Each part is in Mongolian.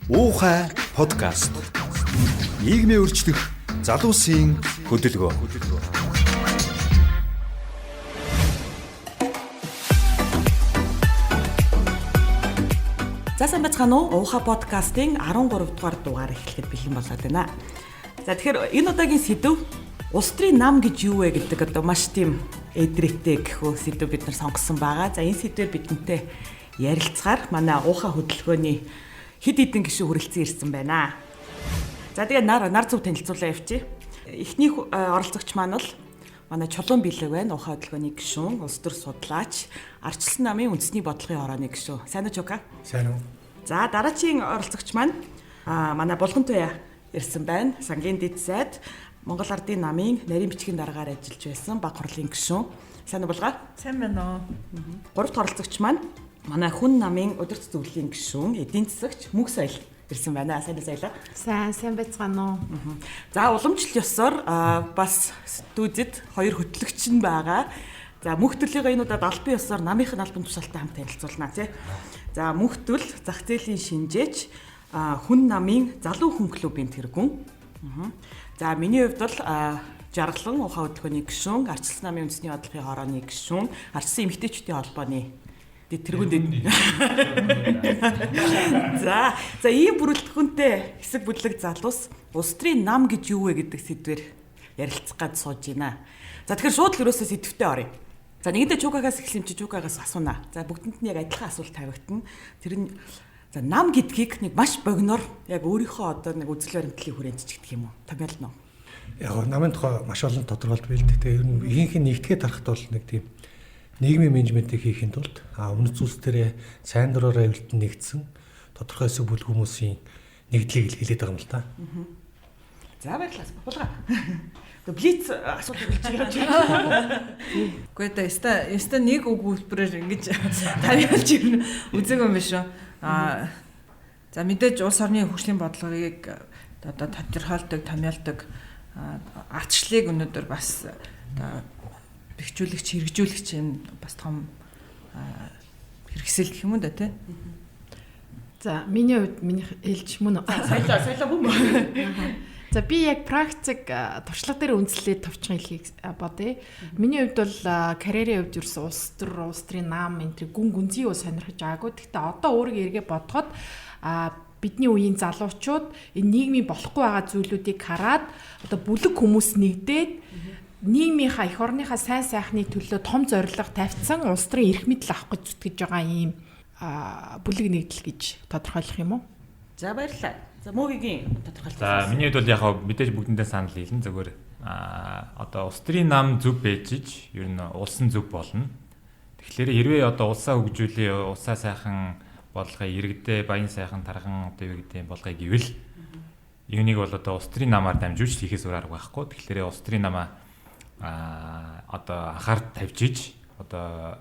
Уухай подкаст. Нийгмийн өөрчлөх залуусын хөдөлгөөн. За сайн байцгаана уу? Уухай подкастын 13 дугаар дугаар эхлэхэд бэлэн болоод байна. За тэгэхээр энэ удаагийн сэдв улс төрийн нам гэж юу вэ гэдэг одоо маш тийм эдрэттэй гэхүү сэдв бид нар сонгосон байгаа. За энэ сэдвээр бидэнтэй ярилцахаар манай уухай хөдөлгөөний хэд хэдэн гишүүн хүрэлцэн ирсэн байна. За тэгээ нар зөв танилцуулаа явчих. Эхний оролцогч маань бол манай Чулуун Билэг байна. Уухай хөдөлгөөний гишүүн, улс төр судлаач, Ардчилсан намын үндэсний бодлогын хорооны гишүүн. Сайн уу Чука? Сайн уу. За дараагийн оролцогч маань манай Булгантуяа ирсэн байна. Сангийн дэд сайд Монгол Ардын намын нарийн бичгийн дараагаар ажиллаж байсан баг хурлын гишүүн. Сайн уу Булгаа? Сайн байна уу. Гуравт оролцогч маань манай хүн намын удирдах зөвлөлийн гишүүн, эдийн засагч Мөнх Соёл ирсэн байна. Сайн уу? Сайн байцгаана уу. За уламжлал ёсоор бас студид хоёр хөтлөгч нь байгаа. За Мөнх төрлийнхөө энэ удаад албан ёсоор намынхын албан тушаалтай хамт танилцуулнаа тий. За Мөнх төрл зах зээлийн шинжээч хүн намын залуу хүн клубын тэргүүн. За миний хувьд бол Жаргалан ухаан хөдөлгөөний гишүүн, Ардчилсан намын үндэсний бодлогын хорооны гишүүн, Ардчилсан эмэгтэйчүүдийн холбооны тэргүүнд. За ийм бүрэлдэхүүнтэй хэсэг бүлэг залуус улс төрийн нам гэж юу вэ гэдэг сэдвээр ярилцах гад сууж байна. За тэгэхээр шууд л ерөөсөө сэдвтэ оръё. За нэгэндээ Чукагаас эхлэм чи Чукагаас асуунаа. За бүгдэнд нь яг адилхан асуулт тавигдана. Тэр нь за нам гэдгийг нэг маш богиноор яг өөрийнхөө одоо нэг үзэл баримтлалыг хүрээнд ч гэдэг юм уу? Томьёолно. Яг намын тухай маш олон тодорхойлт байлдаг. Тэгээ ер нь ихэнх нь нэгтгэхэд харахад бол нэг тийм нийгмийн менежментийг хийхэд тулд үнэт зүйлс дээр сайн дураараа эвлэлтэн нэгдсэн тодорхой хэсэг бүл хүмүүсийн нэгдлийг хэлээд байгаа юм л да. За баярлалаа. Булгаа. Блиц асуулт хэлж байгаа. Үгүй ээ, яста нэг үг хэлбэрээр ингэж тавьялж ирнэ. Үзэг юм биш үү? За мэдээж улс орны хөгжлийн бодлогыг одоо тодорхойлдог, томьёолдог ардчлалыг өнөөдөр бас бэхжүүлэгч, хэрэгжүүлэгч энэ бас том хэрэгсэл гэх юм да тий. За миний хувьд миний хэлж мөн Сая бүм. За би яг практик туршлага дээр үндэслээд товчхон хэлхийг бодъё. Миний хувьд бол карьерийн хувьд ерөөс улс төрийн нам энэ гүн гүнзгий уу сонирхож байгаагүй. Гэхдээ одоо өөрийгөө эргээ бодоход бидний үеийн залуучууд энэ нийгмийн болохгүй байгаа зүйлүүдийг хараад одоо бүлэг хүмүүс нэгдээд нийгмийнхаа эх орныхаа сайн сайхны төлөө том зорилго тавьсан улс төрийн эрх мэдэл авах гэж зүтгэж байгаа ийм бүлэг нэгдэл гэж тодорхойлох юм уу? За баярлалаа. За муугийн тодорхойлт. За миний хувьд бол яг мэдээж бүгдэндээ санал хэлнэ. Зөвхөн одоо улс төрийн нам зөв бэжиж ер нь улсын зөв болно. Тэгэхээр хэрвээ одоо улсаа хөгжүүлээ, улсаа сайхан болгоё, иргэдээ баян сайхан тархан одоо юу гэдэг болгоё гэвэл юунийг бол одоо улс төрийн намаар дамжуулж хийхээс өөр арга байхгүй. Тэгэхээр улс төрийн намаа одоо анхаарал тавьжиж одоо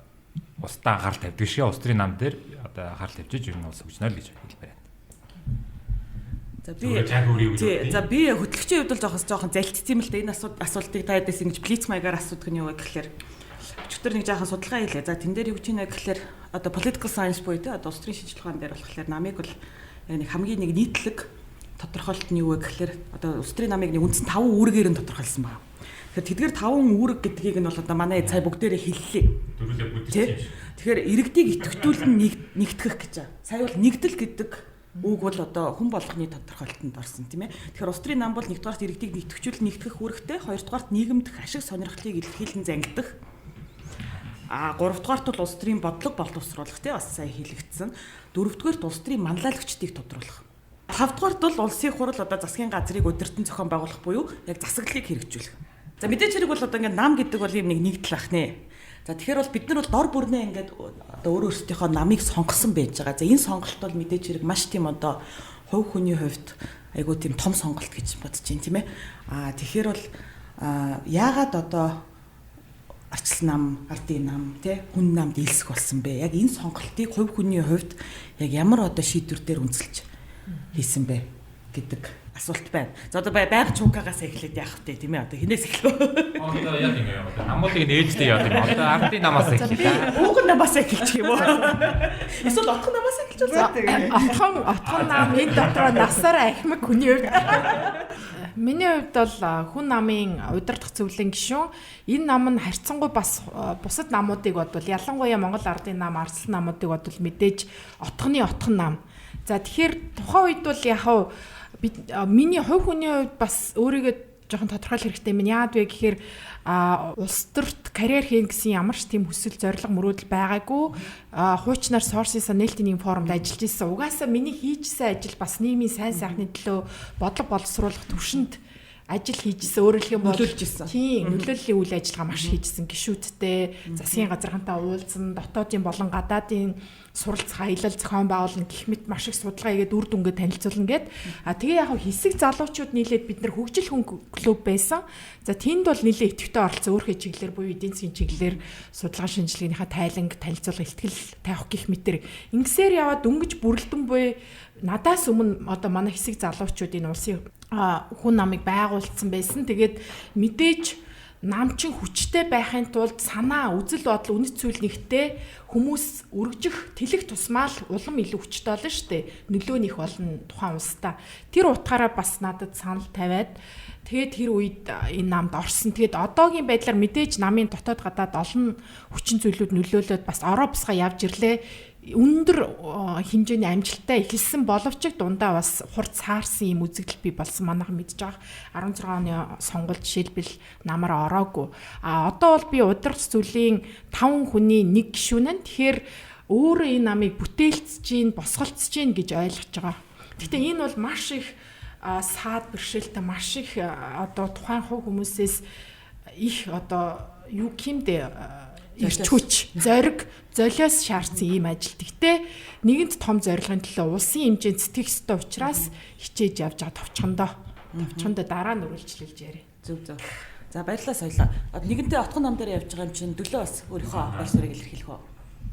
улстай анхаарал тавьдаг шиг улс төрийн нам дээр одоо анхаарал тавьжиж ер нь улс хөгжнө л гэж хэлбэр байна. За би хөтлөгчийн хувьд бол жоохон залцсан юм л да. Энэ асуултыг та ядаас ингэж блиц маягаар асуудаг нь юу вэ гэхээр өчигдөр нэг жоохон судалгаа хийлээ. За тэн дээр юу гэж нэ гэхээр одоо political science буюу те одоо улс төрийн шинжилгээ ухаан дээр болохоор намыг бол нэг хамгийн нэг нийтлэг тодорхойлт нь юу вэ гэхээр одоо улс төрийн намыг нэг үндсэн 5 үүргээр нь тодорхойлсон байна. Тэгэхээр тэдгээр 5 үүрэг гэдгийг нь бол одоо манай цай бүгдээрээ хэллээ. Дөрүлээ бүтээсэн юм шиг. Тэгэхээр иргэдийг идэвхжүүлэн нэгтгэх гэж байна. Сая бол нэгдэл гэдэг үг бол одоо хүн болгоны тодорхойлолтод орсон тийм ээ. Тэгэхээр улс төрийн нам бол нэгдүгээрт иргэдийг идэвхжүүлэн нэгтгэх үүрэгтэй, хоёрдугаарт нийгэмдэх ашиг сонирхлыг илэрхийлэн зангидах. Гуравдугаарт бол улс төрийн бодлого боловсруулах тийм бас сая хэлэгдсэн. Дөрөвдүгээрт улс төрийн манлайлагчдыг тодруулах. Тавдугаарт бол улсын хурал одоо засгийн газрыг удирдан зохион байгуулах буюу яг засаглалыг хэрэгжүүлэх. За мэдээж хэрэг бол одоо ингээд нам гэдэг бол юм нэг нэгдэл ах нэ. За тэгэхээр бол бид нар бол дор бүрнээ ингээд одоо өөрсдийнхөө намыг сонгосон байж байгаа. За энэ сонголт бол мэдээж хэрэг маш тийм одоо хувь хүний хувьд айгуу тийм том сонголт гэж бодож байна тийм ээ. Тэгэхээр бол яагаад одоо Ардчилсан нам, Ардын нам тий хүн намд илсэх болсон бэ? Яг энэ сонголтыг хувь хүний хувьд яг ямар одоо шийдвэр дээр үндэслэж хийсэн бэ гэдэг асуулт байна. За одоо байг чуукагаас эхлээд яах вэ тийм ээ одоо хинээс эхлэв. Одоо яа юм бэ? Намуудыг нээлттэй яа юм. Одоо ардын намаас эхэллээ. Ууган намаас эхэлчих юм уу? Эсвэл отхон намаас эхэлж байна. Отхон нам энэ дотроо насаараа ахмаг хүний хувьд. Миний хувьд бол хүн намын удирдах зөвлөлийн гишүүн энэ нам нь харьцангуй бас бусад намуудыг бодвол ялангуяа Монгол ардын нам, Арслан намуудыг бодвол мэдээж отхон нам. За тэгэхээр тухайн үед бол яг миний хувь хүний хувьд бас өөрийгөө жоохон тодорхойлох хэрэгтэй минь яад вэ гэхээр улс төрт карьер хийн гэсэн ямар ч тийм хүсэл зорилго мөрөөдөл байгаагүй хуучнаар Sources-а нээлтийн форумд ажиллаж ирсэн. Угаасаа миний хийжсэн ажил бас нийгмийн сайн сайхны төлөө бодлого боловсруулах төвшөнд ажил хийжсэн өөрөлдөх юм бол нөлөөллийн үйл ажиллагаа маш хийжсэн гишүүдтэй засгийн газархантай уулзсан дотоодын болон гадаадын суралцах аялал зохион байгуулна гэх мэт маш их судалгаа хийгээд үр дүнгээ танилцуулна гэд. Тэгээ яг хэсэг залуучууд нийлээд бид нар хөгжил хүн клуб байсан. За тэнд бол нэлээд идэвхтэй оролцсон өөрхөн чиглэлээр буюу эдийн засгийн чиглэлээр судалгаа шинжилгээнийхээ тайланг танилцуулга ихтгэл тавих гэх мэтэр ингэсээр яваад дөнгөж бүрэлдэн буй надаас өмнө одоо манай хэсэг залуучуудын улсын хүн намыг байгуулсан байсан. Тэгээд мэдээж намчин хүчтэй байхын тулд санаа, үзэл бодол, үнэт зүйл нэгтэй хүмүүс өргөжих, тэлэх тусмаа л улам илүү хүчтэй болно шүү дээ. Нөлөө нөх болно тухайн улстай. Тэр утгаараа бас надад санал тавиад тэгээд тэр үед энэ намд орсон. Тэгээд одоогийн байдлаар мэдээж намын дотоод гадаад олон хүчин зүйлүүд нөлөөлөд бас ороо бусгаа явж ирлээ. Өндөр хэмжээний амжилттай эхэлсэн боловч дундаа бас хурд саарсан юм үзэгдэл бий болсон манайхан мэдж байгаа. 16 оны сонгуульд жишээлбэл намаар ороогүй. Одоо бол би удирдах зүйлийн 5 хүний нэг гишүүн нь. Тэгэхээр өөрөө энэ намыг бүтээлцэж гин, босголцож гин гэж ойлгож байгаа. Гэхдээ энэ бол маш их саад бэрхшээлтэй маш их одоо тухайн хувь хүмүүсээс их одоо юу гэмдэ ирч хүч, зориг, золиос шаардсан ийм ажил. Гэхдээ нэгэнт том зорилгын төлөө улсын хэмжээнд сэтгэх ёстой учраас хичээж явж байгаа товчхондоо дараа нь үргэлжлүүлж яарэ. Зөв. За баярлалаа соёлоо. Нэгэнтээ отхон нам дээр явж байгаа юм чинь дөлөө бас өөрийнхөө баяр суурийг илэрхийлэх үү?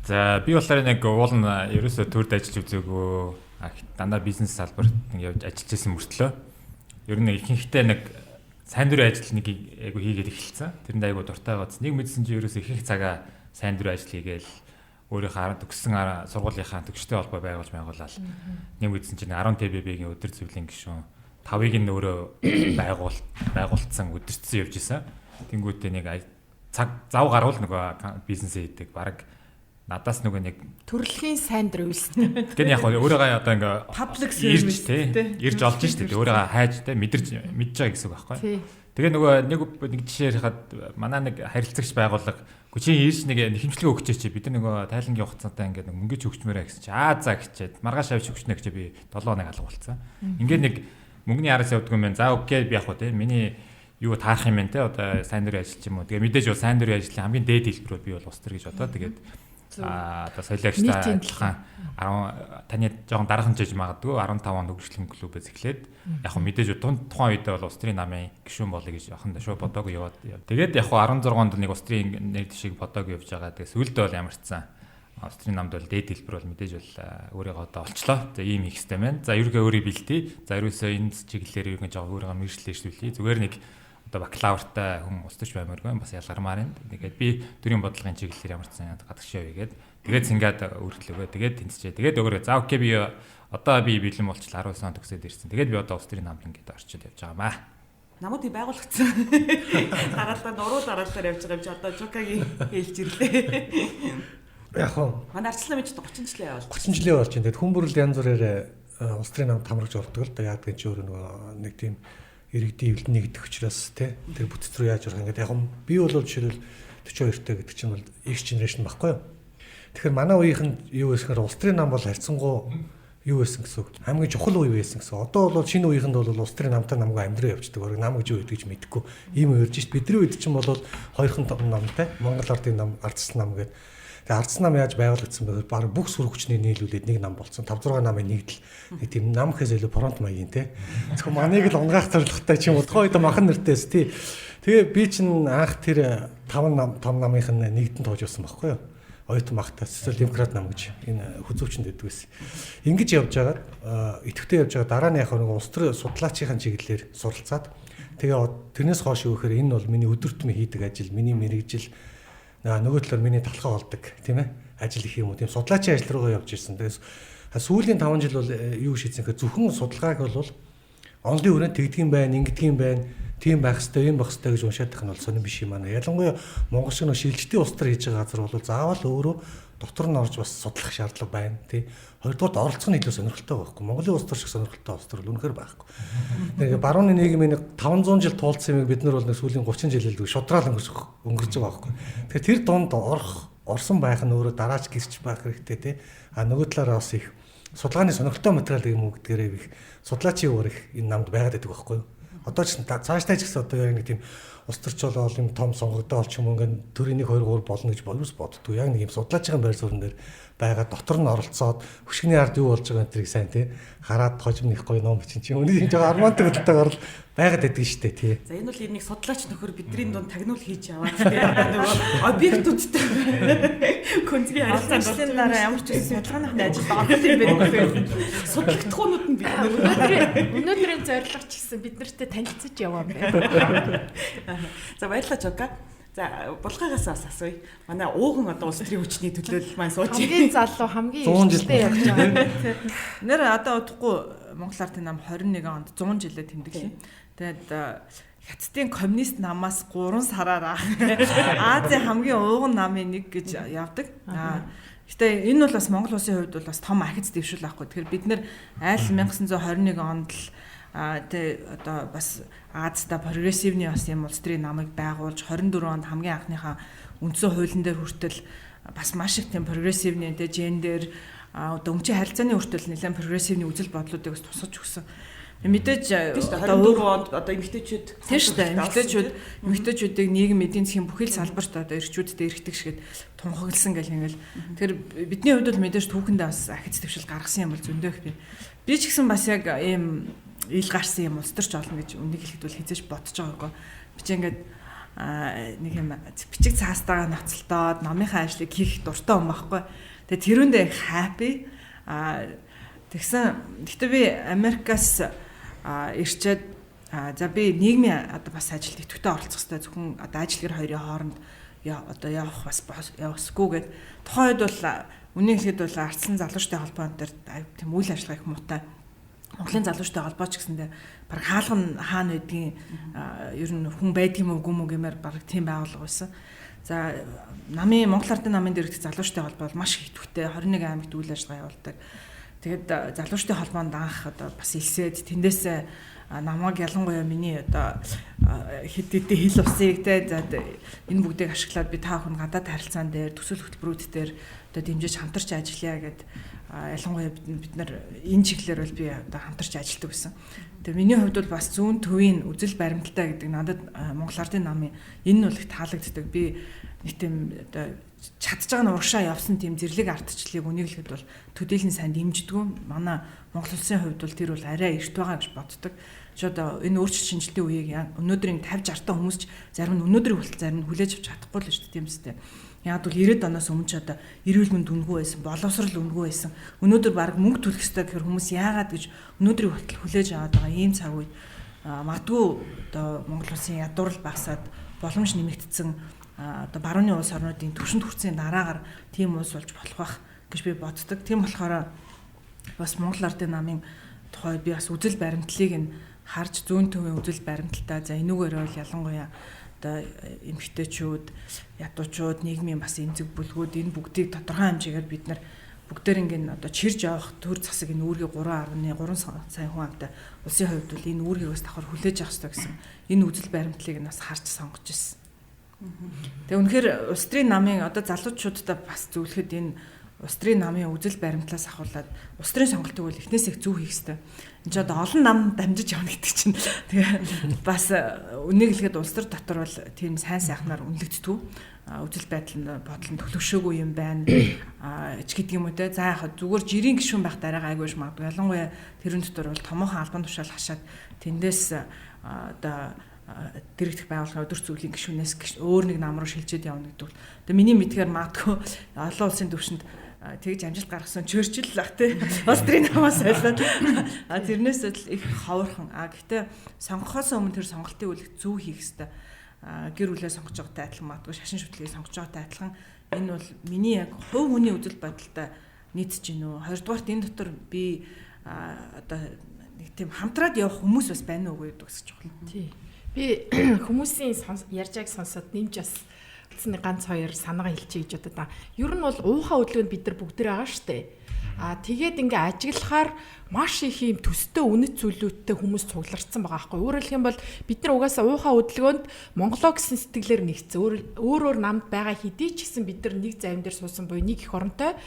За би болохоор нэг уул нь ерөөсөө төрд ажиллаж үзээгүй дандаа бизнес салбарт явж ажиллаж байсан мөртлөө ер нь ихэнхдээ нэг сайн дурын ажил нэг айгу хийгээд эхэлсэн. Тэрэнд айгу дуртай байгааз. Нэг мэдсэн чинь ерөөсөө их цагаа сайн дурын ажил хийгээл өөрийнхөө төгссөн сургуулийнхаа төгстэй холбоо байгуулаад нэг мэдсэн чинь 10 ТББ-гийн өдөр зөвлөлийн гишүүн 5-ыг нь өөрөө байгуулсан өдөрцөн явж исэн. Тэнгүүтээ нэг цаг зав гарвал нөгөө бизнесээ хийдэг баг надаас нөгөө нэг төрөлхийн сайн дурын үйлс. Гэн яг өөрөөгөө одоо ингээ паблик сервис ирж олж штэ өөрөөгөө хайж тэ мэдж байгаа гэсэн үг байхгүй. Тэгээ нөгөө нэг жишээр хаад манай нэг харилцагч байгууллага чи ийш нэг хэмжлэг өгчөөч бид нөгөө тайлангийн хугацаатай ингээ нэг мөнгөж өгчмээрээ гэсэн чи за гэчээд маргааш авч өгчнэ гэж би 7 хоног алга болцсон. Ингээд нэг мөнгөний араас явдгүй юм байна. За окей би яг хөө тэ миний юу таарах юм бэ те одоо сайн дурын ажил ч юм уу. Тэгээ мэдээж бол сайн дурын ажлын хамгийн дээд хэлбэрүүд би бол ус төр гэж бодоо. Тэгээд одоо соёлоогчтай адилхан 10 таны жоохон дараахан жиж магадгүй 15 онд хөгжлийн клубээс эхлээд яг хөө мэдээж тухайн үедээ бол улс төрийн намын гишүүн болъё гэж яхан шууд бодоогүй яваад. Тэгээд яг хөө 16 онд нэг улс төрийн нэг шиг бодоогүй явж байгаа. Тэгээд сүүлдээ бол ямарчсан улс төрийн намд бол дээд хэлбэр бол мэдээж бол өөрийгөө одоо олчлоо. За ийм их хэстэй байна. За ерөөгээ өөрийг бэлдээ. За ерөөсөө энэ чиглэлээр ерөөг жоохон өөрийгөө мэржлээшүүлээ. Зүгээр нэг одоо бакалавртай хүн устж баймааргүй бас ялгармаар юм. Тэгээд би төрийн бодлогын чиглэлээр ямар ч сан гадагш явъя гээд тэгээд цингаад өргөлөөгөө тэгээд тэнцчээ. Тэгээд өөрөө за окей би одоо би бэлэн болчихлоо 19 он төгсөөд ирсэн. Тэгээд би одоо улс төрийн намд ингээд орчод явж байгаа маа. Намуудыг байгуулагдсан. Дараалал нуруу дараалалаар явж байгаа юм чи одоо Жукагийн хэлж ирлээ. Яг хоо. Манай арчлаа мэж 30 жилийн явал. 30 жилийн болж байна. Тэгээд хүн бүрэл янз бүрээр улс төрийн намд хамрагч ордог л да яадаг чи өөрөө нэг тийм иргэдийн эвлэн нэгдэх учраас тэр бүтц рүү яаж орох ингээд яг би бол жишээлбэл 42-тэй гэдэг чинь бол X generation байхгүй юу. Тэгэхээр манай үеийнхэн юу гэхээр улс төрийн нам бол харьцангуй юу байсан гэсэн үг. Хамгийн чухал үе байсан гэсэн. Одоо бол шинэ үеийнхэнд бол улс төрийн намтай намгүй амьдраа явждаг. Нам гэж юу гэдгийг ч мэдэхгүй. Ийм үерж шít. Бидний үед чинь бол хоёрхан намтай Монгол Ардын нам, Ардсан нам гэдэг. Тэгээ Ардсан нам яаж байгуулагдсан бэ? Бараг бүх сүр хүчний нийлүүлээд нэг нам болсон. 5-6 намын нэгдэл. Нэг тийм нам гэхээс илүү фронт маягийн те. Зөвхөн манайг л унгаах зорилготой ч юм уу. Тухайн үед махан нэртэйс тий. Тэгээ би чинь анх тэр 5 намынх нь нэгдэн тоож явсан байхгүй юу? оюутан багтаа социал демократ нам гэж энэ хүзүүчэнд өгдөг байсан. Ингэж явж байгаад идэвхтэй явж байгаа дараа нь яг нэг улс төр судлаачийн чиглэлээр суралцаад тэгээ тэрнээс хойш өгөхөр энэ бол миний өдөр тутмын хийдэг ажил, миний мэрэгжил нөгөө талаар миний талхаа болдог тийм ээ ажил их юм уу тийм судлаачийн ажил руугаа явж ирсэн. Тэгээс сүүлийн 5 жил бол юу шийдсэн гэхээр зөвхөн судалгааг бол онлын өрөөнд тэгдгийм байна, ингэдгийм байна, тийм байх хэвээр, юм байх хэвээр гэж уншаад байх нь бол сонирн биш юм аа. Ялангуяа Монгол шиг нэг шилжилтийн улс төр хийж байгаа газар бол заавал өөрөө дотор нь орж бас судлах шаардлага байна тий. Хоёрдугаар оролцох нь илүү сонирхолтой байхгүй. Монголын улс төр шиг сонирхолтой улс төр бол үнэхээр байхгүй. Тэгээ барууны нийгмийн 500 жил туулсан юмыг бид нар бол нэг сүүлийн 30 жилээр шудрал өнгөрч байгаа байхгүй. Тэгэхээр тэр донд орсон байх нь өөрөө дараач гэрч байх хэрэгтэй тий. Нөгөө талаараа бас их судалгааны сонирхолтой материал юм уу гэдгээрээ их судлаачийн өөр их энэ намд байгаад байдаг байхгүй юу. Одоо ч цааштай ч гэсэн одоо яг нэг тийм улс төрчөөлөл юм том сонгогдоо олч юм ингээд төрийн 1 2 3 болно гэж боловс боддгоо. Яг нэг юм судлаачийн байр суурин дээр байгаа дотор нь оролцоод хөшгөний ард юу болж байгаа гэдгийг сайн тий хараад хожим нэг гоё ном бичин чинь өнөө жоо армантай хөдөлтөөр орол байгаад байдаг шүү дээ тий. За энэ бол нэг судлаач нөхөр бидний дунд тагнуул хийж яваад тий нөгөө объектүүдтэй концгийн харилцааны дараа ямар ч үсэн судалгааны ажил орох юм бэ. Судалгадахуунууд нь бид өнөөдрийн зорилго ч гэсэн бид нартэй танилцаж яваа байна. За баярлалаа Жока. За булгаагаас бас асууя. Манай ууган одоо улс төрийн хүчний төлөөлөл маань сууж хамгийн залуу хамгийн ихтэй явж байгаа. Нэр одоо удахгүй Монгол Ардын нам 21 онд 100 жилээ тэмдэглэв. Тэгээд хятадын коммунист намаас 3 сараар Азийн хамгийн ууган намын нэг гэж явдаг. Гэтэ энэ бол бас Монгол улсын хувьд бол бас том ахиц дэвшүүл авахгүй. Тэгэхээр бид нэр айл 1921 онд л тэгээ одоо бас Азда прогрессивны бас юм улс төрийн намыг байгуулж 24 онд хамгийн анхныхаа үндсэн хуулийн дээр хүртэл бас маш их тийм прогрессивны тэгээ гендер одоо өмчийн харилцааны хүртэл нэлээд прогрессивны үзэл бодлуудыг бас тусгаж өгсөн. Мэдээж одоо 24 онд одоо эмэгтэйчүүд тийм шүү дээ. Эмэгтэйчүүдийг нийгэм эдийн засгийн бүхэл салбарт одоо эрчүүдтэй эрхдэг шигэд тунхагласан гэл ингээл. Тэгэхээр бидний хувьд бол мэдээж түүхэндээ бас ахиц твшил гаргасан юм бол зөндөө их би. Би ч гэсэн бас яг ийм ил гарсан юм улс төрч олно гэж үнийг хэлэхэд бол хизээж бодож байгаагүй. Би ч ингээд нэг юм бичиг цаастайгаа ноцолтоод намынхаа ажлыг хийх дуртай юм байхгүй. Тэгээ тэрүүндээ happy тэгсэн. Гэхдээ би Америкаас ирчээд за би нийгмийн одоо бас ажилд идэвхтэй оролцох хэрэгтэй зөвхөн одоо ажил гэр хоёрын хооронд одоо явах бас явахгүй гэд тухайн үед бол үнийг хэлэхэд бол ардсан залуучтай холбоон дээр тийм үйл ажиллагаа их муутай. Монголын залуучтай холбооч гэсэндээ баг хаалган хаана байдгийг ер нь хүн байдгийм үгүй мүү гэмээр баг тийм байгуулга байсан. За намын Монгол Ардын намын дэргэдэх залуучтай холбоо бол маш их идэвхтэй 21 аймагт үйл ажиллагаа явуулдаг. Тэгэд залуучтай холбоонд анх одоо бас илсээд тэндээс намайг ялангуяа миний одоо хэд хэдэн хил усыг те энэ бүгдийг ашиглаад би та бүхэн гадаад харилцаан дээр төсөл хөтөлбөрүүд дээр одоо дэмжиж хамтарч ажиллая гэд ялангуяа бид нар энэ чиглэлээр бол би одоо хамтарч ажилладаг гэсэн. Тэгээ миний хувьд бол бас зүүн төвийн үзэл баримталтай гэдэг надад Монгол Ардын намын энэ нь бол их таалагддаг. Би нэг тийм одоо чадж байгаа нь урагшаа явсан тийм зэрлэг ардчлалыг үнийг хэлэхэд бол төдийлэн сайн дэмждэггүй. Манай Монгол улсын хувьд бол тэр бол арай эрт байгаа гэж боддог. Ч одоо энэ өөрчлөлт шинжилтийн үеийг өнөөдрийн 50 60 та хүмүүс ч зарим нь өнөөдрийн хүртэл зарим нь хүлээж авч чадахгүй л шүү дээ тийм үстэй. Яг бол 90-ад оноос өмнө ч одоо эрүүл мэнд үнэгүй байсан, боловсрал үнэгүй байсан. Өнөөдөр баг мөнгө төлөх ёстой гэхээр хүмүүс яагаад гэж өнөөдрийн хүртэл хүлээж аваад байгаа ийм цаг үед магадгүй одоо Монгол улсын ядуурл багасаад боломж нэмэгдсэн одоо барууны улс орнуудын төвшөнд хүрсэн дараагаар тийм улс болж болох байх гэж би боддог. Тийм болохоор бас Монгол Ардын намын тухай би бас үзэл баримтлалыг нь харж зүүн төвийн үзэл баримталтай за энүүгээр бол ялангуяа одоо эмэгтэйчүүд, ядуучууд, нийгмийн бас эмзэг бүлгүүд энэ бүгдийг тодорхой хэмжээгээр бид нар бүгдээр ингээд одоо чирж явах төр засаг энэ үүргийг 3.3 сая хүн амтай улсын хувьд бол энэ үүргийг бас давхар хүлээж авах хэрэгтэй гэсэн энэ үзэл баримтлалыг нь бас харж сонгож ирсэн. Тэгээ үнэхээр улс төрийн намын одоо залуучуудтай бас зөвлөхөд энэ улс төрийн намын үзэл баримтлалаас ахуулаад улс төрийн сонголтыг бол эхнээс их зөв хийх хэрэгтэй. Энд ч одоо олон нам дамжиж явна гэдэг чинь тэгээ бас үнийг хэлэхэд улс төр дотор бол тийм сайн сайхнаар үнэлэгддэг. Үзэл байдал бодлон төлөвшөөгүй юм байна. Ч гэдэг юм уу те. За яг зүгээр жирийн гишүүн байх дараагаа айгүйш магадгүй. Ялангуяа тэрэн дотор бол томоохон албан тушаал хашаад тэндээс одоо дэрэгдэх байгууллагын өдөр зүйлийн гишүүнээс өөр нэг нам руу шилжээд явна гэдэг бол одоо миний мэдгээр магадгүй олон улсын түвшинд тэгж амжилт гаргасан Черчилл лах тий Австрийн намаас ойлоод тэрнээс л их ховорхон гэхдээ сонгохоос өмнө тэр сонголтын үйл зөв хийх хэрэгтэй гэр бүлээ сонгож байгаатай адилхан магадгүй шашин шүтлгийг сонгож байгаатай адилхан энэ бол миний яг хувь хүний үзэл бодолтой нийцэж гин үү хоёрдугаарт энэ дотор би одоо нэг тийм хамтраад явах хүмүүс бас байна уу гэдэг гэж байна. Тий. Би хүмүүсийн ярьж байгааг сонсоод нэмж бас нэг ганц хоёр санаагаа хэлчихье гэж бодод. Ер нь бол уухаа хөдөлгөөнд бид нар бүгд байгаа штэ. Тэгээд ингээ ажиглахаар маш их юм төстэй үнэт зүйлүүдтэй хүмүүс цугларсан байгаа байхгүй. Өөрөөр хэлэх юм бол бид нар угаасаа уухаа хөдөлгөөнд Монголоо гэсэн сэтгэлээр нэгцсэн. Өөр намд байгаа хэдий ч гэсэн бид нар нэг завин дээр суусан буюу нэг их оронтой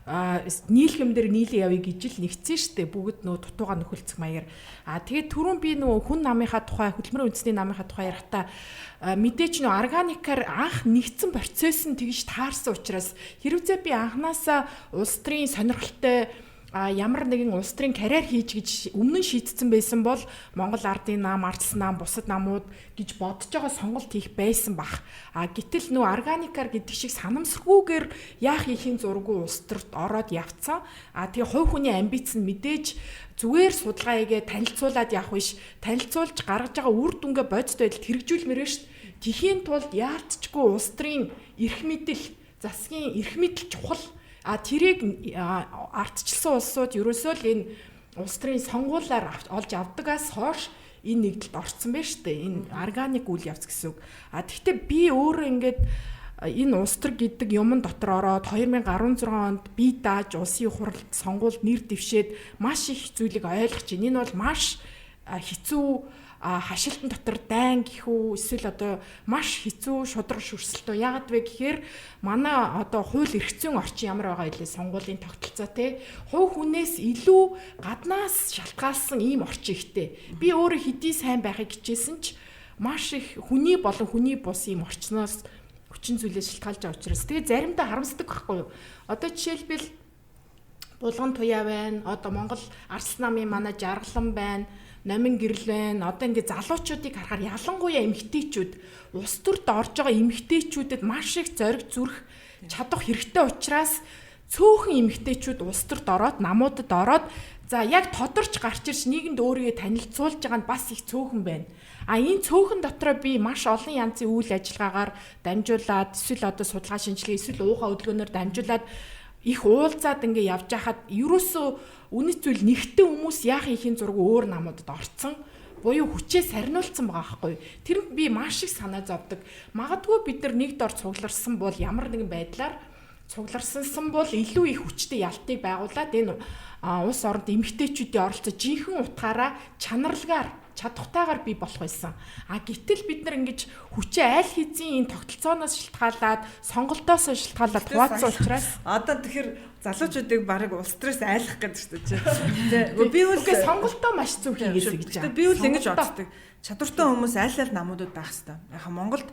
нийлхэм дээр нийлээ явъя гэж л нэгцсэн штэ. Бүгд нөө дутууга нөхөлцөх маягаар. Тэгээд түрүүн би нөө хүн намынхаа тухай хөдөлмөрийн үндэсний намынхаа тухай ярихдаа мэдээч нөө органикаар анх нэгдсэн процесс нь тэгж таарсан учраас хэрвээ би анханасаа улс төрийн сонирхолтой ямар нэгэн улс төрийн карьер хийж гэж өмнө нь шийдсэн байсан бол Монгол ардын нам, ардс нам, бусад намууд гэж бодож байгаа сонголт хийх байсан бах. Гэтэл нөө органикаар гэдэг шиг санамсаргүйгээр яах ихийн зургүй улс төрт ороод явцсан. Тэгээ хувь хүний амбиц нь мэдээж зүгээр судалгаа хийгээ танилцуулаад явах биш. Танилцуулж гаргаж байгаа үр дүнгээ бодит байдалд хэрэгжүүлмээр шүү дээ. Тэхийн тулд яалтчгүй улс төрийн эрх мэдэл, засгийн эрх мэдэл чухал. Тэрийг ардчилсан улсууд ерөөсөө л энэ улс төрийн сонгуулиар олж авдагаас хойш энэ нэгдэлд орцсон байна шүү дээ. Энэ органик үйл явц гэсэн үг. Тэгэхдээ би өөрөө ингээд энэ улс төр гэдэг юмн дотор ороод 2016 онд би дааж улсын хурлд сонгуульд нэр дэвшээд маш их зүйлийг ойлгож байна. Энэ бол маш хэцүү хашилтан дотор дайн гэхүү эсвэл одоо маш хэцүү шудраг шүрсэлтөө яагаад вэ гэхээр манай одоо хууль эрх зүйн орчин ямар байгаа илээ сонгуулийн тогтолцоо те хувь хүнээс илүү гаднаас шалтгаалсан ийм орчин ихтэй би өөрөө хэдий сайн байхыг хичээсэн ч маш их хүний болон хүний бус ийм орчноос хүчин зүйлээс шалтгаалж байгаа учраас тэгээ заримдаа харамсдаг байхгүй юу одоо жишээлбэл Булган туяа байна одоо Монгол Арслан намын манай жаргалан байна намын гэрэл байна. Одоо ингээ залуучуудыг харахаар ялангуяа эмэгтэйчүүд улс төрд орж байгаа эмэгтэйчүүдэд маш их зориг зүрх чадах хэрэгтэй учраас цөөхөн эмэгтэйчүүд улс төрд ороод намуудад ороод за яг тодорч гарч ирж нийгэмд өөрийгөө танилцуулж байгаа нь бас их цөөхөн байна. Энэ цөөхөн дотроо би маш олон янзын үйл ажиллагаагаар дамжуулаад эсвэл одоо судалгаа шинжилгээ эсвэл уухаа хөдөлгөөнөөр дамжуулаад их уулзаад ингээ явж хахад ерөөсөө үнэт зүйл нэгтэн хүмүүс яах ихийн зураг өөр намуудад орцсон буюу хүчээ сарниулсан байгаа байхгүй. Тэр би маш их санаа зовдөг. Магадгүй бид нар нэг дор цугларсан бол ямар нэгэн байдлаар цугларсан бол илүү их хүчтэй ялтыг байгуулад энэ улс оронд эмэгтэйчүүдийн оролцоо жинхэнэ утгаараа чанарлагаар чадхтайгаар бий болох байсан. Гэтэл бид нар ингэж хүчээ аль хэзээ энэ тогтолцооноос шалтгаалаад сонголтоос шалтгаалаад хуваацсан учраас одоо тэгэхээр залуучуудыг барыг улс төрөөс айлах гэдэг шүү дээ. Би бол сонголтоо маш зөв хийгээсэй гэж байна. Би бол ингэж боддог. Чадвартай хүмүүс аль аль намуудад байх хэрэгтэй. Яхаа Монголд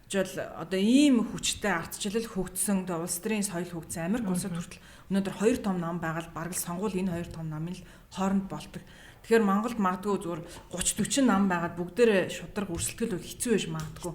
жол одоо ийм хүчтэй ардчлал хөгжсөн улс төрийн соёл хөгжсөн Америк улсад хүртэл өнөөдөр 2 том нам байгаад бараг л сонгуул энэ 2 том намын л хооронд болдог. Тэгэхээр Монголд магадгүй зүгээр 30-40 нам байгаад бүгдээрээ шудраг өрсөлдөл бол хэцүү байж магадгүй.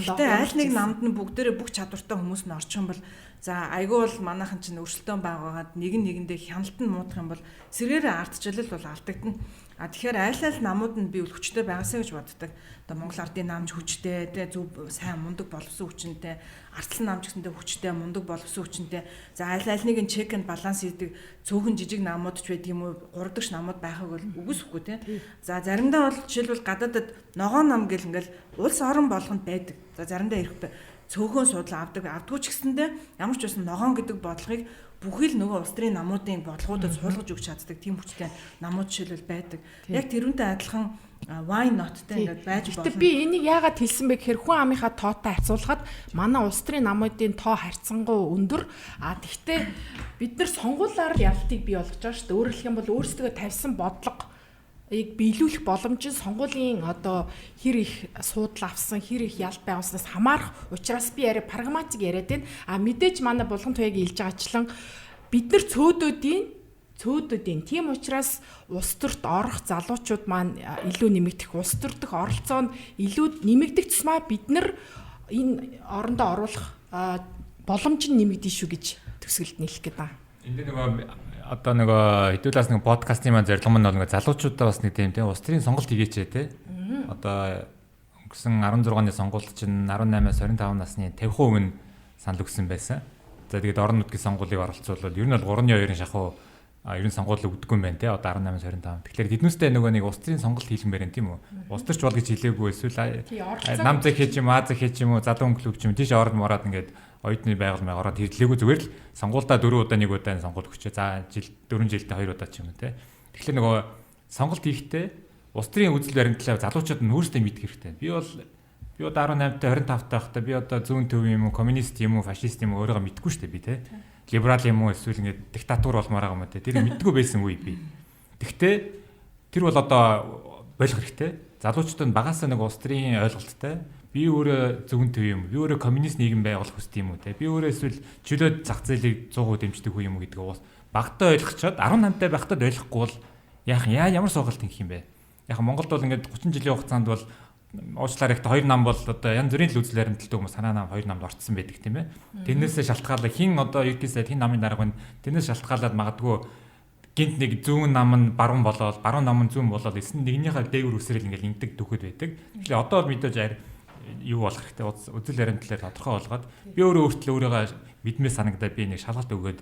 Гэхдээ аль нэг намд нь бүгдээрээ бүх чадвартай хүмүүс нь орчих юм бол за айгүй бол манайхан чинь өрсөлдөөн байгаагаад нэгэндээ хяналтанд муудах юм бол сэргээрээ ардчлал бол алдагдана. Тэгэхээр аль намууд нь би үл хүчтэй байгаасаа гэж боддог. Одоо Монгол ардын намж хүчтэй, тэ зөв сайн мундаг боловсон хүчтэй, Арслан намж гэсэндээ хүчтэй, мундаг боловсон хүчтэй. За аль нэг нь чек энд баланс хийдэг цөөхөн жижиг намууд ч байдаг юм уу, 3 дахь намууд байхыг бол үгүйсэхгүй тэ. За заримдаа бол жишээлбэл гадаадад ногоон нам гэл ингээл улс орон болгонд байдаг. За заримдаа ирэх цөөхөн судал авдаггүй ч гэсэндээ ямар ч байсан ногоон гэдэг бодлогыг бүхэл нөгөө улс төрийн намуудын бодлогуудад суулгаж өгч чаддаг тийм хүчтэй намууд жишээлбэл байдаг. Яг тэрүүнтэй адилхан why not тэ ингээд байж болно. Гэтэ би энийг яагаад хэлсэн бэ гэхээр хүн амынхаа тоотой харьцуулахад манай улс төрийн намуудын тоо харьцангуй өндөр. Тэгтээ бид нар сонгуулиар ялтыг бий болгож байгаа шүү дээ. Өөрөөр хэлэх юм бол өөрсдөө тавьсан бодлого биелүүлэх боломж нь сонгуулийн одоо хэр их суудл авсан, хэр их ялт байгуулснаас хамаарах учраас би яриа прагматик яриад байна. Мэдээж манай Булган туяагийн хэлж байгаачлан бид нар цөөдөөдийн цөөдөдийн. Тийм учраас улс төрт орох залуучууд маань илүү нэмэгдэх, улс төр дэх оролцоо нь илүү нэмэгдэх тусмаа бид нар энэ орондоо оруулах боломж нь нэмэгдэн шүү гэж төсөлд нийлэх гэдэг. Энд одоо хэдүүлээс подкастын маань зорилго нь бол залуучуудаа бас нэг тийм улс төрийн сонголт хийгээч те. Одоо өнгөрсөн 16-ны сонгуульд чинь 18-аас 25 насны 50% нь санал өгсөн байсан. За тэгээд орон нутгийн сонгуулийг оролцуулбал ер нь бол 3-2-ын шахуу ер нь сонгуул өгдөггүй юм байна те. Одоо 18-аас 25. Тэгэхээр тэднүүстэй нэг улс төрийн сонголт хийлмээр юм тийм үү? Улс төрч бол гэж хэлээгүй эсвэл нам зэг хийж юм, аа зэг хийж юм уу, залуу өнгөлөг ч юм тийш ороод мороод ингээд оюутны байгууллага ороод хэрлээгүй зүгээр л сонгуульдаа 4 удаа 1 удаа сонгуул өгчээ. За 4 жилдээ 2 удаа ч юм уу те. Тэгэхээр сонголт хийхдээ улс төрийн үзэл баримтлал залуучууд нь өөрсдөө мэдэх хэрэгтэй. Би бол 18-тай 25-тай байхдаа би одоо зүүн төв юм уу, коммунист юм уу, фашист юм уу өөрийгөө мэдгүй шүү дээ би те. Либерал юм уу эсвэл ингээд диктатур болмоор байгаа юм те. Тэр мэдгүй байсан үе би. Тэгвэл тэр бол одоо болох хэрэгтэй. Залуучууд нь багасаа нэг улс төрийн ойлголттой. Би өөрөө зүүн төв юм. Би өөрөө коммунист нийгэм байгуулах хүсдэг юм уу те. Би өөрөө эсвэл чөлөөт зах зээлийг 100% дэмждэг хүн юм уу гэдгийг бас багтаа ойлгочоод 18-тай байхдаа ойлгохгүй бол ямар сонголт хийх юм бэ? Яг Монголд бол ингээд 30 жилийн хугацаанд бол уучлаар ихтэй 2 нам бол одоо янз бүрийн л үзэл баримталтай хүмүүс санаа нам 2 намд орцсон байдаг тийм ээ. Тэрнээсээ шалтгаалаад хин одоо ердөөсөө хин намын дарга нь тэрнээс шалтгаалаад магадгүй гинт нэг зүүн нам нь баруун болоод баруун нам нь зүүн болоод эсн нэгнийхээ дээгүүр үсрэл ингээд ингэдэг дөхөд байдаг. Тэгэхээр одоо бол мэдээж юу болох хэрэгтэй үзэл баримтлалаар тодорхой болгоод би өөртөө мэдмээ санагдаад би нэг шалгалт өгөөд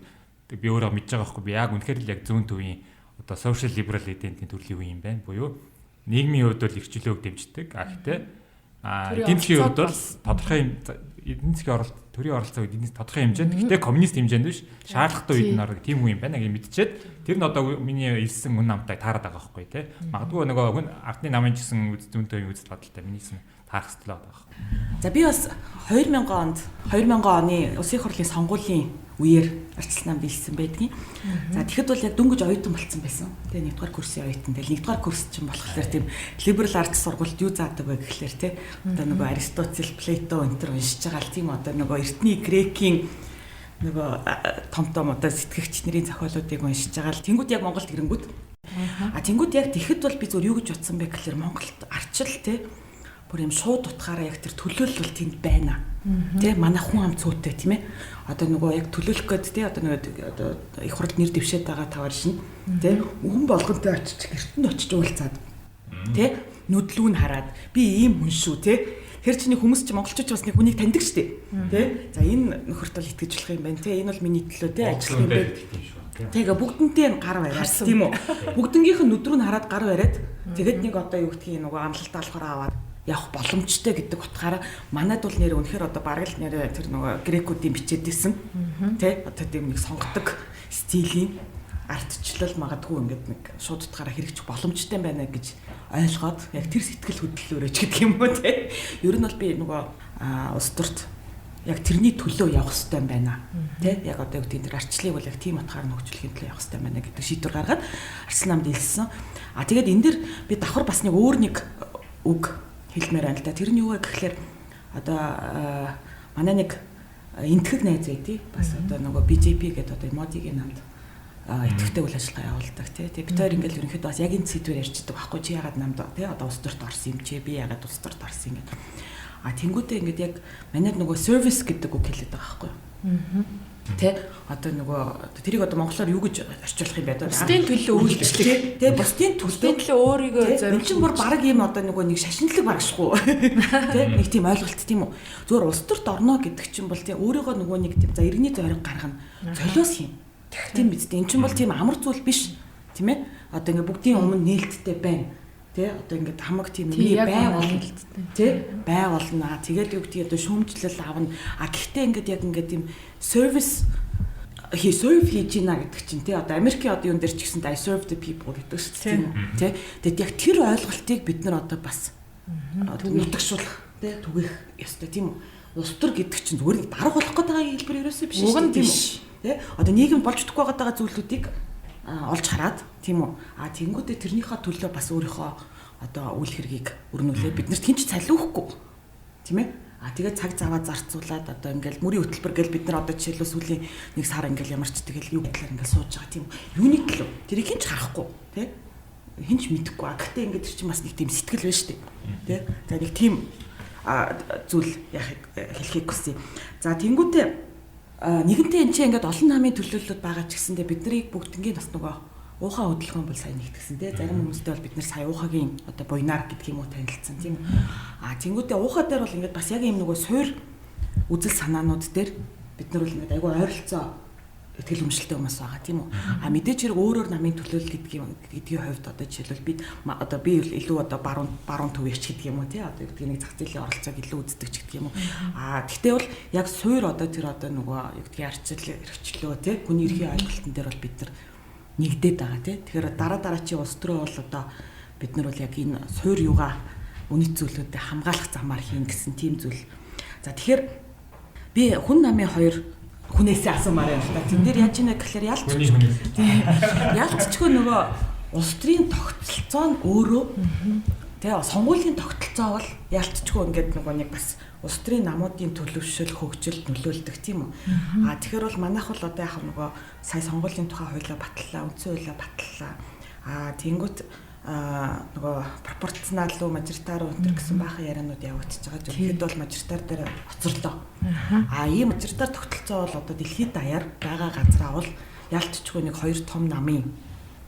би өөрөө мэдж байгаа байхгүй би яг үнэхээр л яг зүүн төвийн одоо social liberal identity төрлийн үе юм байна буюу нийгмийн хувьд бол эрхчлөөг дэмждэг. Гэхдээ эдийн засгийн хувьд бол тодорхой эдийн засгийн төрийн оролцоо эдийн засгийн тодорхой хэмжээнд гэхдээ коммунист хэмжээнд биш шаардлагатай үед нь ордог тийм үе юм байна гэж мэдчихэд тэр нь одоо миний илсэн үн намтай таарад байгаа байхгүй тий. Магадгүй хүн ардны намын ч гэсэн зүүнтэй үзэл бодолтой минийсэн таарах хэрэгтэй байгаа. За би бас 2000 оны улсын их хурлын сонгуулийн үеэр арчилсан нам биелсэн байдгийн. За тэгэхэд бол яг дөнгөж оюутан болцсон байсан. Тэгээ нэгдүгээр курсын оюутан. Тэгээ нэгдүгээр курс чинь болохоор тийм либерал арт сургуульд юу заадаг вэ гэхлээр тий. Одоо нөгөө Аристотель, Плато энтер уншиж байгаа л тийм одоо нөгөө эртний грекийн нөгөө том одоо сэтгэгч нарын зохиолуудыг уншиж байгаа л тэнгууд яг Монголд ирэнгүүд. Тэнгууд яг тэгэхэд бол би зөв юу гэж бодсон бэ гэхлээр Монголд арчил тий бүр юм шууд утгаараа яг тэр төлөөлөл бол тэнд байна. Тэ манай хүн ам цөөтэй тийм ээ. Одоо нөгөө яг төлөөлөх гээд тий одоо их хурлд нэр дэвшээд байгаа тавар шин тий хүн болгонтой очиж гэртэнд очиж уулзаад тий нүдлүү нь хараад би ийм хүн шүү тий тэр чиний хүмүүс чи монголчууд бас нэг хүнийг таньдаг штэ тий за энэ нөхөрт бол итгэж болох юм байна тий энэ бол миний төлөө тий ажиллах юм байна. Тэгээ бүгднтэй гар бариад тийм үү бүгднгийнх нь нүд рүү нь хараад гар бариад тэгээд нэг одоо юу гэдгийг нөгөө амлалтаа болохоор аваад явах боломжтой гэдэг утгаараа манайд бол нэр үнэхээр одоо бараг л нэр тэр нөгөө грекүүдийн бичээдсэн тий одоо тийм нэг сонгодог стилийн артчлал магадгүй ингээд нэг шууд утгаараа хэрэгжих боломжтой байна гэж ойлгоод яг тэр сэтгэл хөдлөлөөрөө ч гэдэг юм уу тий ер нь бол би нөгөө улс төрт яг тэрний төлөө явах хэрэгтэй байна тий яг одоо тийм тэр арчлыг бол яг тийм утгаар нөхцөлхийн төлөө явах хэрэгтэй байна гэдэг шийдвэр гаргаад арчил намд илсэн. Тэгээд энэ дэр би давхар бас нэг өөр нэг үг хэлмээр байна л да. Тэр нь юу вэ гэхлээр одоо манай нэг энтгэг найз байдий. Бас одоо нөгөө BJP гэдэг одоо модигийн намд идэвхтэй үйл ажиллагаа явуулдаг тий. Тэгээ бид хоёр ингээл ерөнхийдөө бас яг энэ сэдвээр ярьждаг байхгүй чи ягаад намд тий одоо улс төрт орсон юм чи би ягаад улс төрт орсон юм гэдэг. Тэнгүүтээ ингээд яг манайд нөгөө service гэдэг үг хэлээд байгаа байхгүй юу. Тэ одоо нөгөө тэрийг одоо монголоор юу гэж орчуулах юм бэ? Бусдын төлөө үйлчлэх. Тэ бусдын төлөө өөрийгөө зориулж чинь бүр баг юм одоо нөгөө нэг шашинлаг барашгүй. Тэ нэг тийм ойлголт тийм үү. Зүгээр улс төрт орно гэдэг чинь бол тийм өөрийгөө нөгөө нэг тийм за иргэний зориг гаргана. Золиос юм. Тийм биз дээ. Энд чинь бол тийм амар зүйл биш. Тийм ээ. Одоо ингээд бүгдийн өмнө нээлттэй байна. Тэ одоо ингээд хамаг тийм үний байгуулна тий байгуулна. Тэгээд юу гэдгийг одоо шүүмжлэл авна. Гэхдээ ингээд яг ингээд тийм service serve хийж гинэ гэдэг чинь тий одоо Америкийн одоо юун дээр ч гэсэн I serve the people гэдэг шүү дээ тий. Тэгээд яг тэр ойлголтыг бид нар одоо бас нутагшуулах тий түгэх ёстой тийм үү. Улс төр гэдэг чинь зүгээр нэг дарга болох гэдэг хэлбэр ерөөсөө биш шүү дээ тийм үү. Тий одоо нийгэм болж өгөхгүй байгаа зүйлүүдийг олж хараад тийм үү. Тэнгүүдээ тэрнийхээ төлөө бас өөрийнхөө одоо үйл хэргийг өрнүүлээ. Бид нарт хинч цалиухгүй. Тийм ээ. Тэгээд цаг заваа зарцуулаад одоо ингээл мөрийн хөтөлбөр гэл бид нар одоо жишээлбэл сүүлийн нэг сар ингээл ямар ч тэгэл юу гэхээр ингээл сууж байгаа тийм юуны төлөө тэрийг хинч харахгүй тий хинч мэдэхгүй гэхдээ ингээд тэр чинь бас нэг тийм сэтгэл байна шүү дээ тий за нэг тийм зүйл яхийг хэлхийг хүсье. За тэнгуүтээ нэгэнтээ энэ чинь ингээд олон намын төлөөллөд байгаа ч гэсэндээ бид нарыг бүгднгийн бас нөгөө уухаа хөдөлгөөн бол сайн нэгтгсэн тий зарим хүмүүстэй бол бид нар сая уухагийн одоо буйнаар гэдэг юм уу танилцсан тийм тэнгуүтээ уухаа дээр бол ингээд бас яг юм нөгөө суур үзэл санаанууд дээр бид нар бол ингээд айгүй ойролцоо итгэл өмшлтэй хүмүүс байгаа тийм үү мэдээж хэрэг өөрөөр намын төлөөлөл гэдгийн хувьд одоо жишээлбэл би илүү одоо баруун төвөгч гэдэг юм уу тий одоо гэдгийг нэг зах зээлийн оролцоог илүү үздэг ч гэдэг юм уу гэхдээ бол яг суур одоо тэр одоо нөгөө юу гэдгийг арчил эрхчлөө тий хүний эрхийн ойлголтын дээр бол бид нар нэгдээд байгаа тий. Тэгэхээр дараачийн улс төрөө бол одоо бид нар бол яг энэ суур юугаа үнэт зүйлүүдэд хамгаалах замаар хийн гэсэн тийм зүйл. За тэгэхээр би хүн намын хоёр хүнээсээ асуумаар байна л да. Тэн дээр яаж ийнэ гэхээр ялцчихгүй нөгөө улс төрийн тогтолцоо нь өөрөө тэгээ сонгуулийн тогтолцоо бол ялцчихгүй ингээд нөгөө нэг бас улс төрийн намуудын төлөвшөл хөгжилд нөлөөлдөг тийм үү. Тэгэхээр бол манайх бол одоо яг нөгөө сая сонгуулийн тухай хуулиа батллаа, үндсэн хуулиа батллаа. Тэнгүүт нөгөө пропорционал уу мажоритар өнтер гэсэн баахан ярианууд явагдаж байгаа. Зөвхөн бол мажоритар дээр оцорлоо. Ийм мажоритар тогтолцоо бол одоо дэлхийд даяар байгаа газраа бол ялцчихгүй нэг хоёр том намын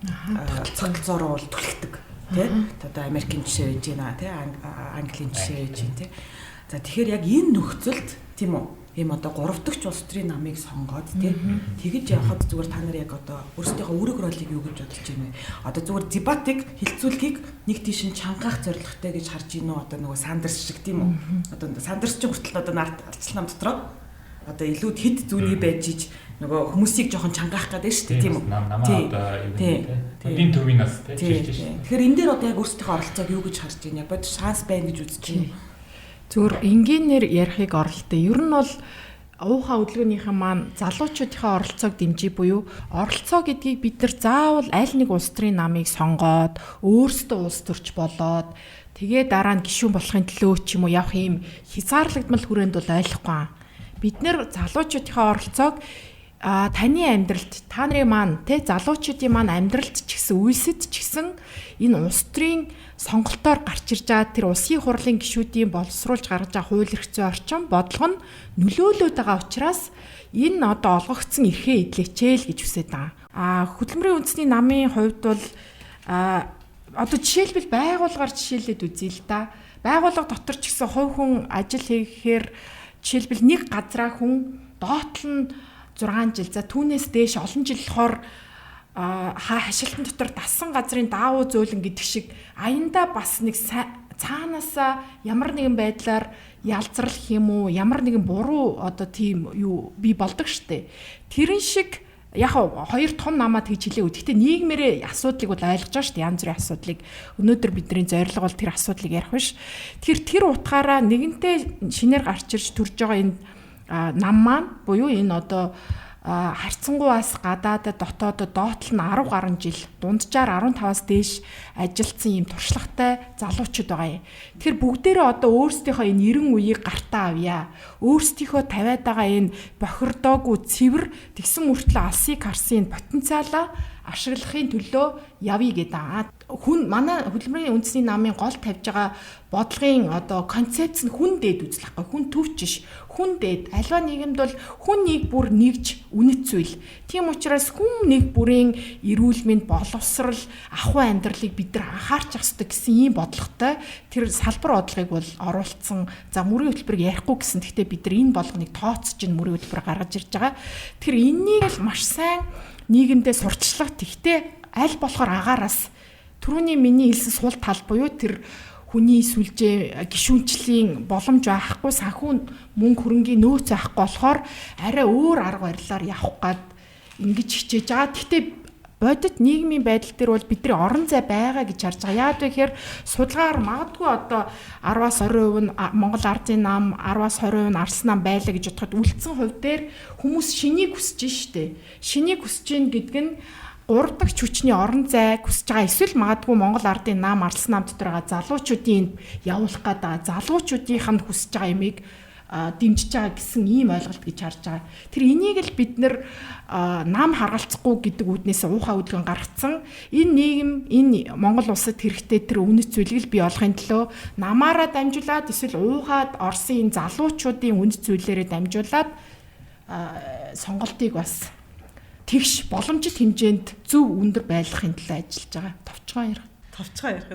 тогтолцоороо бол түлхдэг. Тэ? Одоо Америкийн жишээ байж байна, тэ? Английн жишээ байж байна, тэ? За тэгэхээр яг энэ нөхцөлд тийм үү ийм одоо 3 дахь улс төрийн намыг сонгоод тэгэж явхад зүгээр та нар яг одоо өөрсдийнхөө үүрэг ролыг юу гэж бодож байна вэ? Одоо зүгээр дебатыг хилцүүлгийг нэг тийш нь чангаах зорилготой гэж харж гинөө одоо нөгөө Сандерс шиг тийм үү? Одоо Сандерс ч хүртэл одоо ардчлал нам дотроо одоо илүү хэд зүүний байж иж нөгөө хүмүүсийг жоохон чангаах гэдэг шүү дээ тийм үү? Намаа одоо юу эдийн төвийн нас тийм. Тэгэхээр энэ дээр одоо яг өөрсдийнхөө оролцоог юу гэж харж байна? Бод шанс байна гэж үзэж байна. Зүгээр энгийнээр ярихыг оролттой. Ер нь бол уухаа хөдөлгөөнийхэн маань залуучуудынхаа оролцоог дэмжиж буюу оролцоо гэдгийг бид нар заавал аль нэг улс төрийн намыг сонгоод өөрсдөө улс төрч болоод тэгээ дараа нь гишүүн болохын төлөө ч юм уу явах юм хязгаарлагдмал хүрээнд бол ойлгохгүй. Бид нар залуучуудынхаа оролцоог таны амьдралд та нарын маань залуучуудын маань амьдралд ч гэсэн үйлсэд ч гэсэн энэ улс төрийн сонголтоор гарч ирж байгаа тэр улсын хурлын гишүүдийн боловсруулж гаргаж байгаа хууль эрх зүйн орчин бодлого нь нөлөөлөд байгаа учраас энэ одоо олгогдсон эрхээ эдлэчээл гэж хүсэж байгаа. Хөдөлмөрийн үндэсний намын хувьд бол одоо жишээлбэл байгууллагаар жишээлээд үзье л да. Байгууллага дотор ч гэсэн хувь хүн ажил хийхээр жишээлбэл нэг газраа хүн доотл нь 6 жил за түүнээс дээш олон жил болохоор хашилтан дотор дасан газрын даавуу зөөлөн гэдэг шиг аяндаа бас нэг цаанаасаа ямар нэгэн байдлаар ялзрах юм уу ямар нэгэн буруу одоо тийм юу би болдог штэ. Тэрэн шиг яг хоёр том намаад гэж хэлээ. Гэхдээ нийгмээрээ асуудлыг бол ойлгож байгаа шүү дээ. Янз бүрийн асуудлыг. Өнөөдөр бидний зорилго бол тэр асуудлыг ярих биш. Тэр утгаараа нэгэнтээ шинээр гарч ирж төрж байгаа энэ нам маань буюу энэ одоо харьцангуйас гадаад дотоодод доотл нь 10 гаруй жил дунджаар 15-аас дээш ажилласан ийм туршлагатай залуучууд байгаа юм. Тэгэхээр бүгдээрээ одоо өөрсдийнхөө энэ 90 үеийг гартаа авъя. Өөрсдийнхөө тавиад байгаа энэ бохирдоогүй цэвэр тэгсэн мөртлөө алсыг харсан потенциалаа ашиглахын төлөө явъя гэдэг. Хүн манай хөдөлмөрийн үндэсний намын гол тавьж байгаа бодлогын одоо концепц нь хүн дээд үзлэхгүй хүн төвч ш хүн дээд альва нийгэмд бол хүн нэг бүр нэгж үнэт зүйл. Тийм учраас хүн нэг бүрийн эрүүл мэнд боловсрал ахуй амьдралыг бид нар анхаарч ах ёстой гэсэн ийм бодлоготой тэр салбар бодлогыг бол оруулсан. За мөрийн хөтөлбөрийг ярихгүй гэсэн. Гэхдээ бид нар энэ болгоныг тооцож ин мөрийн хөтөлбөр гаргаж ирж байгаа. Тэр энэнийг л маш сайн нийгэмдээ сурталчлах. Тэгтээ аль болохоор агаараас түрүүний миний хэлсэн сул тал буюу тэр хүний сүлжээ гишүүнчлийн боломж байхгүй санхүү мөнгө хөрөнгийн нөөц байхгүй болохоор арай өөр арга барилаар явах гад ингэж хичээж байгаа. Гэхдээ бодит нийгмийн байдал дээр бол бидний орон зай байгаа гэж харж байгаа. Яагаад вэ гэхээр судалгаар магадгүй одоо 10-аас 20% нь Монгол Ардын нам, 10-аас 20% нь Арс нам байлаа гэж бодоход үлдсэн хувь дээр хүмүүс шинийг хүсэж штэ. Шинийг хүсэж гин гэдэг нь 3 дахь хүчний орон зай хүсэж байгаа. Эсвэл магадгүй Монгол Ардын нам, Арс нам дотор байгаа залуучуудын явуулах гэдэг залуучуудынх нь хүсэж байгаа юмыг дэмжиж байгаа гэсэн ийм ойлголт гэж харж байгаа. Тэр энийг л бид нэр нам харгалцахгүй гэдэг үднээс уухаа үдгэн гаргацсан. Энэ нийгэм, энэ Монгол улсад хэрэгтэй тэр үнэт зүйлийг бий болгохын төлөө намаараа дамжуулаад эсвэл уухаад Оросын энэ залуучуудын үнэт зүйлээрээ дамжуулаад сонголтыг бас тэгш боломжит хэмжээнд зөв өндөр байлгахын төлөө ажиллаж байгаа. Товчгоо ярих.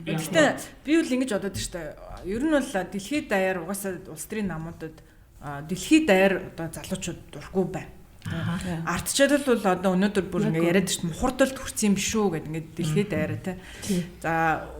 Гэхдээ би бол ингэж бодод штэ. Ер нь бол дэлхийд даяар угаасаа улс төрийн намуудад дэлхийд даяар одоо залуучууд дурггүй байна. Ардчилал бол одоо өнөөдөр бүр ингэ яриад шүү дээ. Мухардалд хүрсэн юм биш үү гэдэг ингэ дэлхийд даяараа тий. За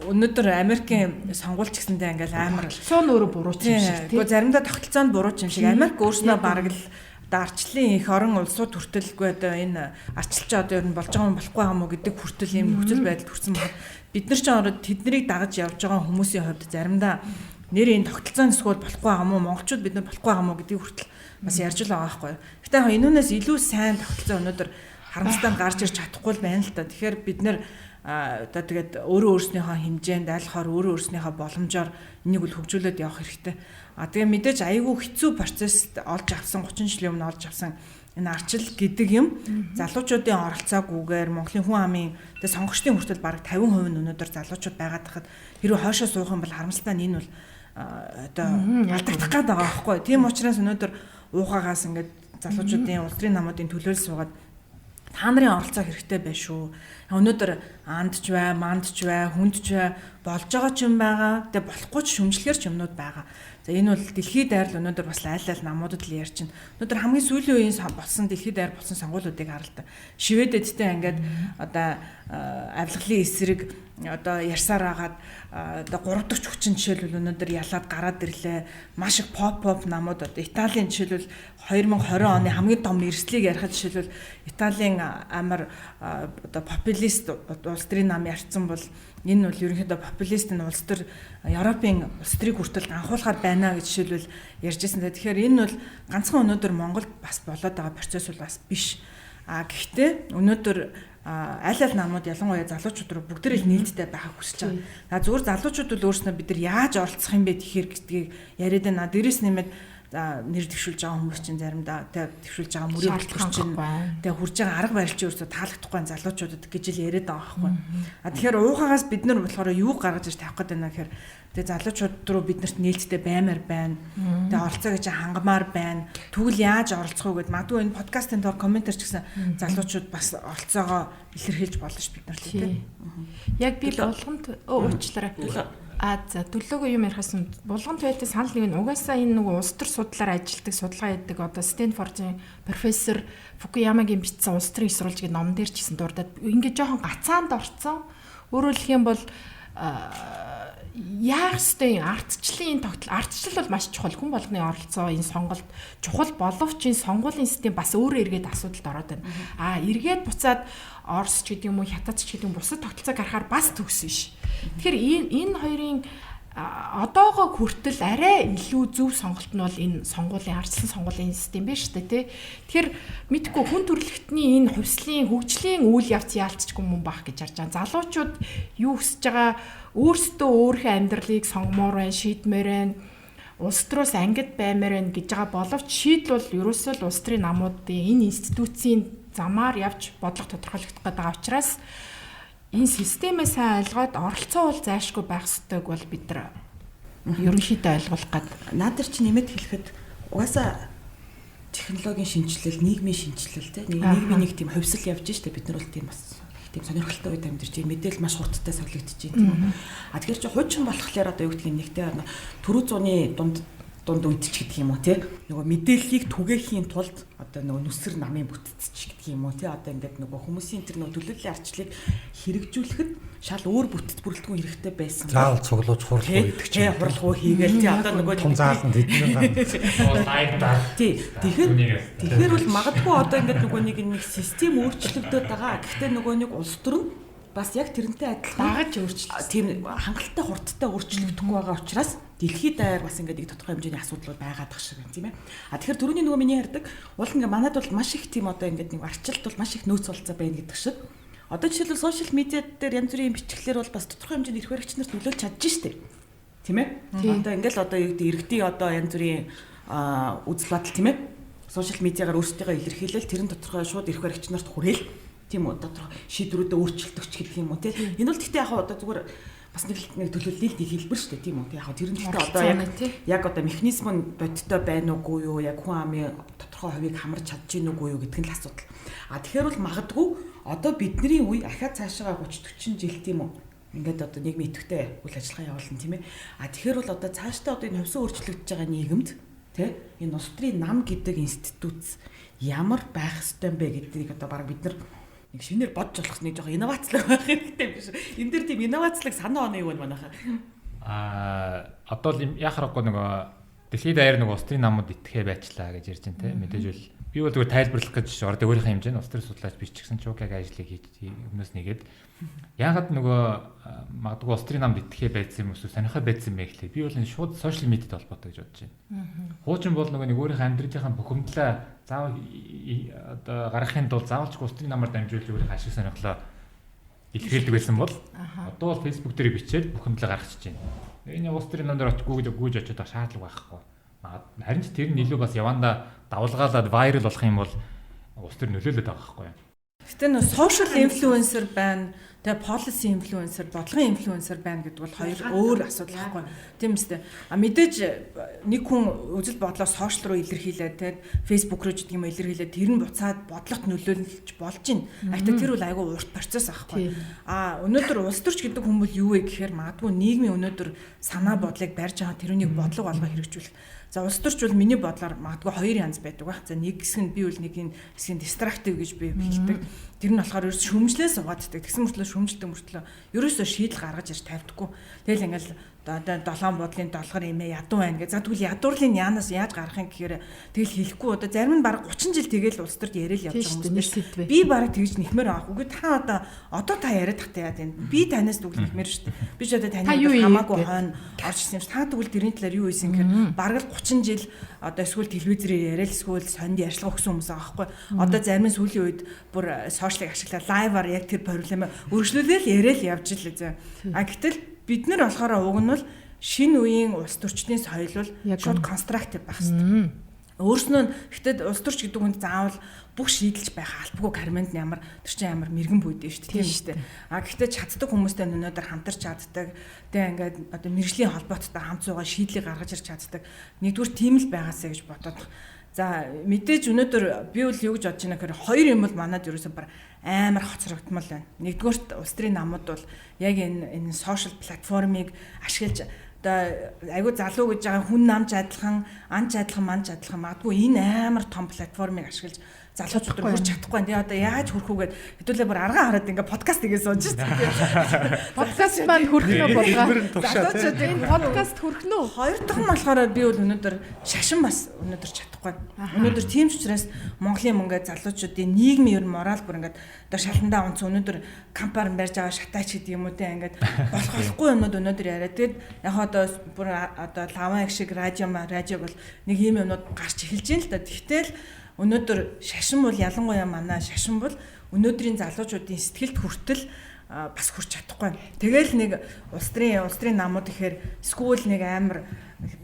өнөөдөр Америкийн сонгуульч гэсэндээ ингээл амар цоон өөрөө бурууч юм шиг тий. Гэхдээ заримдаа тогтолцоонд бурууч юм шиг Америк өөрснөө бараг л одоо арчлалын их орон улсууд хүртэлгүй одоо энэ арчилч одоо ер нь болж байгаа юм болохгүй юм уу гэдэг хүртэл юм нөхцөл байдалд хүрсэн байна. Бид нар ч ороод тэднийг дагаж явж байгаа хүмүүсийн хувьд заримдаа нэрийн тогтолцоон эсвэл болохгүй юм уу монголчууд бид нар болохгүй юм уу гэдгийг хүртэл бас ярьж л байгаа байхгүй. Гэтэ яг энүүнээс илүү сайн тогтолцоо өнөөдөр харамсалтай гарч ирж чадахгүй л байна л та. Тэгэхээр бид нар одоо тэгээд өөрөө өөрснийхөө хэмжээнд айлхаар өөрөө өөрснийхөө боломжоор энийг үл хөгжүүлээд явах хэрэгтэй. Тэгээ мэдээж айгүй хэцүү процесс олж авсан 30 жилийн өмнө олж авсан энэ арчил гэдэг юм залуучуудын оролцоогүйгээр Монголын хүн амын тэгээ сонгогчдын хүртэл бараг 50% нь өнөөдөр залуучууд байгаад хахад хэрвээ хойшоо суух юм бол харамсалтай нь энэ бол одоо алдагдах гээд байгаа байхгүй. Тийм учраас өнөөдөр уухагаас ингээд залуучуудын улс төрийн намуудын төлөөлөл суугаад та нарын оролцоо хэрэгтэй байна шүү. Өнөөдөр андч бай, мандч бай, хүндч бай болж байгаа ч юм байгаа. Тэгээ болохгүй ч шүмжлэхэр ч юмнууд байгаа. За энэ бол дэлхийд даяар л өнөөдөр бас айл намуудад л ярьж байна. Өнөөдөр хамгийн сүүлийн үеийн болсон дэлхийд даяар болсон сонгуулиудыг харалта. Шведэдтэй ингээд одоо авилгалын эсрэг одоо ярьсаар агаад одоо 3 дахь хүчин жишээлбэл өнөөдөр ялаад гараад ирлээ. Маш их pop намууд одоо Италийн жишээлбэл 2020 оны хамгийн том эрсдлийг ярихад жишээлбэл Италийн амар одоо популист улс төрийн нам ярьсан бол энэ бол ерөнхийдөө популист нь улс төр Европын улс төрийг хүртэл анхуулахаар байна гэж жишээлбэл ярьжсэн. Тэгэхээр энэ бол ганцхан өнөөдөр Монголд бас болоод байгаа процесс бол бас биш. Гэхдээ өнөөдөр аль намууд ялангуяа залуучууд руу бүгдээрээ нийлдэлтэй байхыг хүсэж байгаа. Зүгээр залуучууд бол өөрснөө бид нар яаж оролцох юм бэ гэхээр гэдгийг яриад байна. Дээрээс нэмээд нэр дэвшүүлж байгаа хүмүүс чинь заримдаа дэвшүүлж байгаа мөрийн хөтөлбөр чинь хурж байгаа арга барил чинь өөрсдөө таалагдахгүй залуучуудад гэж л яриад байгаа байхгүй. Тэгэхээр уухагаас бид нар болохоор юу гаргаж ирж тавих гээд байна гэхээр тэгээ залуучууд руу биднэрт нээлттэй баймаар байна. Тэгээ оролцоо гэж хангамаар байна. Тэгвэл яаж оролцох вэ гэд магадгүй энэ подкастын доор комментэр ч гэсэн залуучууд бас оролцоогоо илэрхийлж болно ш бид нар л тийм. Яг би болгонд уучлаарай. За төлөөгөө юм ярихаас булган туйлын санал нэг нь угаасаа энэ нөгөө улс төр судлаар ажилладаг судалгаа хийдэг одоо Стэнфордын профессор Фукуямагийн бичсэн улс төрийн эсрүүлж гэдэг ном дээр ч гэсэн дурдаад ингээд жоохон гацаанд орцсон. Өөрөөр хэлэх юм бол яах ёстой ардчлалын ардчлал бол маш чухал хүн болгоны оролцоо энэ сонголт чухал боловч энэ сонгуулийн систем бас өөрөө эргээд асуудалд ороод байна. Эргээд буцаад Орос ч гэдэг юм уу Хятад ч гэдэг юм бусад тогтолцоо гарахаар бас төгс биш. Тэгэхээр энэ хоёрын одоогоо хүртэл арай илүү зөв сонголт нь бол энэ сонгуулийн ардчлалын сонгуулийн систем биш үү те. Тэгэхээр мэдгүй хүн төрөлхтний энэ хувьслын хөгжлийн үйл явц яалтчгүй юм бах гэж харж байгаа. Залуучууд юу хүсэж байгаа өөрсдөө өөрийнхөө амьдралыг сонгомоор байна, шийдмээр байна. Улс төрөөс ангид баймаар байна гэж байгаа боловч шийдэл бол ерөөсөө л улс төрийн намуудын энэ институцийн замаар явж бодлого тодорхойлогдох гэдэг учраас энэ системээ сайн ойлгоод оролцоо бол зайлшгүй байх ёстой бол бид нар ерөнхийдөө ойлгох гад. Наад чи нэмэт хэлэхэд угаасаа технологийн шинжилэл, нийгмийн шинжилэл те нийгмийн нэг тийм хувьсэл явж штэ бид нар бол тийм бас тийм сонирхолтой үед амьдарч байна. Мэдээлэл маш хурдтай савлагдаж байна тийм. Тэгэхээр чи хуучин болохоор одоо юу гэдгийг нэгтэй түрүү зууны дунд үдчих гэдэг юм уу тий нөгөө мэдээллийг түгээхийн тулд одоо нөгөө нүсэр намын бүтцчих гэдэг юм уу тий одоо ингээд нөгөө хүмүүсийн тэр нөгөө төлөөллийн арчлыг хэрэгжүүлэхэд шал өөр бүтэц бүрэлдэхүүн хэрэгтэй байсан. Заавал цуглууж хурлах гэдэг чинь хурлах хийгээл тий одоо нөгөө том зааланд тэгэхээр бол магадгүй одоо ингээд нөгөө нэг систем өөрчлөгдөд байгаа. Гэхдээ нөгөө нэг улс төр нь бас яг тэрнтэй адилхан дагаж өөрчлөлт тийм хангалттай хурдтай өөрчлөгдөхгүй байгаа учраас дэлхийд даяар бас ингээд их тодорхой хэмжээний асуудлууд байгаад байгаа шиг байна тийм ээ. Тэгэхээр түрүүний нөгөө миний ярьдаг уул ингээд манад бол маш их тийм одоо ингээд нэг арчилт бол маш их нөөц болцоо байна гэдэг шиг. Одоо жишээлбэл сошиал медиа дээр янз бүрийн бичглэр бол бас тодорхой хэмжээний эрх баригч нарт нөлөөлж чадж штеп. Тийм ээ. Одоо ингээл одоо иргэдийн одоо янз бүрийн үзэл бодол тийм ээ. Сошиал медиагаар өөрсдийгөө илэрхийлэл тэрэн тодорхой шууд эрх баригч нарт хүрээл тийм үү тодорхой шийдвэрүүдэд өөрчлөлтөгч гэдэг юм уу тийм. Энэ бол гэхдээ яг одоо зүгээр бас нэг төлөвлөлийг хэлбэр шүү дээ тийм үү. Яг тэр нь гэхдээ одоо яг одоо механизм нь бодиттой байна уугүй юу, яг хүн амын тодорхой хувийг хамарч чадж гин үгүй юу гэдэг нь л асуудал. Тэгэхээр бол магадгүй одоо бидний үе ахаа цаашаа 30 40 жил тийм үү. Ингээд одоо нийгмийн идэвхтэй үйл ажиллагаа явуулна тийм ээ. Тэгэхээр бол одоо цаашдаа одоо энэ хувьсан өөрчлөгдөж байгаа нийгэмд тийм энэ улс төрийн нам гэдэг институт ямар байх ёстой юм бэ гэдгийг одоо баг бид нар нэг шинээр бодж болох нэг жоохон инновацлог байх хэрэгтэй биш. Энэ дэр тийм инновацлог санаа оноо юу вэ манайхаа? Одоо л яхахгүй нөгөө дэлхийд даяар нөгөө улс төрийн намууд итгэхэ байчлаа гэж ярьж байна те. Мэдээж бол би бол зүгээр тайлбарлах гэж ордог өөрийнхөө хэмжээнд улс төрийн судлаач би ч гэсэн чукаг ажлыг хийж өмнөөс нэгээд яагаад нөгөө магадгүй улс төрийн намд итгэхэ байсан юм уу сонирхоо байсан бэ гэхлээр би бол энэ шууд сошиал медиад холбоотой гэж бодож байна. Хуучин бол нөгөө нэг өөрийнхөө амьдралынхаа бухимдлаа заавал одоо гаргахын тулд заавалч улс төрийн намаар дамжуулж өөрийнхөө ашиг сонирхлоо илэрхийлдэг байсан бол одоо бол Facebook дээр бичээд бухимдлаа гаргачихж байна. Энэ улс төрийн намд гүйж очиод шаардлага байхгүй. Харин ч тэр нь илүү бас явандаа давлгаалаад вайрал болох юм бол улс төр нөлөөлөд байгаа байхгүй юу? Гэтэ нөө social influencer байна, тэгээ policy influencer, бодлогын influencer байна гэдэг бол хоёр өөр асуудал байхгүй юу? Тийм үстэй. Мэдээж нэг хүн үзэл бодлоо social руу илэрхийлээд тэгээ Facebook руу гэдэг юм илэрхийлээд тэр нь буцаад бодлогот нөлөөлж болж байна. Гэхдээ тэр бол айгүй урт процесс байхгүй юу? Өнөөдөр улс төрч гэдэг хүн бол юу вэ гэхээр магадгүй нийгмийн өнөөдөр санаа бодлыг барьж байгаа тэрүүнийг бодлого болгоо хэрэгжүүлэх. За улс төрч бол миний бодлоор магадгүй хоёр янз байдаг баг. За нэг хэсэг нь би бол нэг энэ хэсгийн destructive гэж би хэлдэг. Тэр нь болохоор ерөөс шөмжлээ суугааддаг. Тэгсэн мөртлөө шөмжилдэг мөртлөө ерөөсөө шийдэл гаргаж ирж тавьдаггүй. Тэгэл ингээл одоо долоон бодлын долгор имээ ядуу байна гэж. За тэгвэл ядуурлын яанаас яаж гарах юм гэхээр тэгэл хэлэхгүй одоо зарим нь баг 30 жил тэгэл улс төрд яриад явж байгаа хүмүүс биш. Би баг тэгж нэхмээр авах. Үгүй та одоо та яриад тахтай яа гэв. Би танаас дүгэл нэхмээр шүү дээ. Би ч одоо таны хамаагүй хойно орж ирсэн юм чи та тэгвэл тэрний талаар юу хийсэн гэхээр баг л 30 жил одоо эсвэл телевизээр яриад эсвэл сонд ярьцлага өгсөн хүмүүс байгаа байхгүй. Одоо зарим нь сүүлийн үед бүр сошиалыг ашиглаад лайваар яг тэр проблемаа өргөжлүүлээл яриад явж л зэ. Гэтэл бид нар болохоор уг нь бол шинэ үеийн улс төрчдийн соёл бол шууд конструктив байх хэрэгтэй. Өөрснөө гэхдээ улс төрч гэдэг үгэнд заавал бүх шийдэлж байх албагүй карманд ямар тэр чинь ямар мэрэгэн бүйдэн шүү дээ тийм шүү дээ. Гэхдээ чаддаг хүмүүстэй өнөөдөр хамтарч чаддаг. Тэгээ ингээд одоо мэрэгжлийн холбооттой хамт суугаа шийдлийг гаргаж ирч чаддаг. Нэгдүгээр тийм л байгаасаа гэж бодоод. За мэдээж өнөөдөр би бол юу гэж бодож байна гэхээр хоёр юм бол манад ерөөсөө бар амар хоцрогдмол байна. Нэгдүгээрт улс төрийн намууд бол яг энэ сошиал платформыг ашиглаж одоо айгуу залуу гэж байгаа хүн намж адилхан, анч адилхан, манч адилхан магадгүй энэ амар том платформыг ашиглаж залуучууд хүрч чадахгүй. Тэгээ одоо яаж хүрэх үгээд хэдүүлээ бүр аргаа хараад ингээ подкаст хийгээ сууж шүү. Подкаст маань хүрэх нь болгаа. Залуучууд энэ подкаст хүрэх нь үү? Хоёр дахь нь болохоор би бол өнөөдөр шашин бас өнөөдөр чадахгүй. Өнөөдөр тийм ч учраас Монголын мөнгө залуучуудын нийгмийн ер нь морал бүр ингээ одоо шаландаа онц өнөөдөр кампаар барьж байгаа шатаач гэдэг юм уу те ингээ болохгүй юмнууд өнөөдөр яриад. Тэгээд яг одоо бүр одоо лаван шиг радиог бол нэг ийм юмнууд гарч эхэлж байна л да. Тэгтэл өнөөдөр шашин бол ялангуяа манай шашин бол өнөөдрийн залуучуудын сэтгэлд хүртэл бас хүрч чадахгүй. Тэгэл нэг улс төрийн намууд ихээр скул нэг амар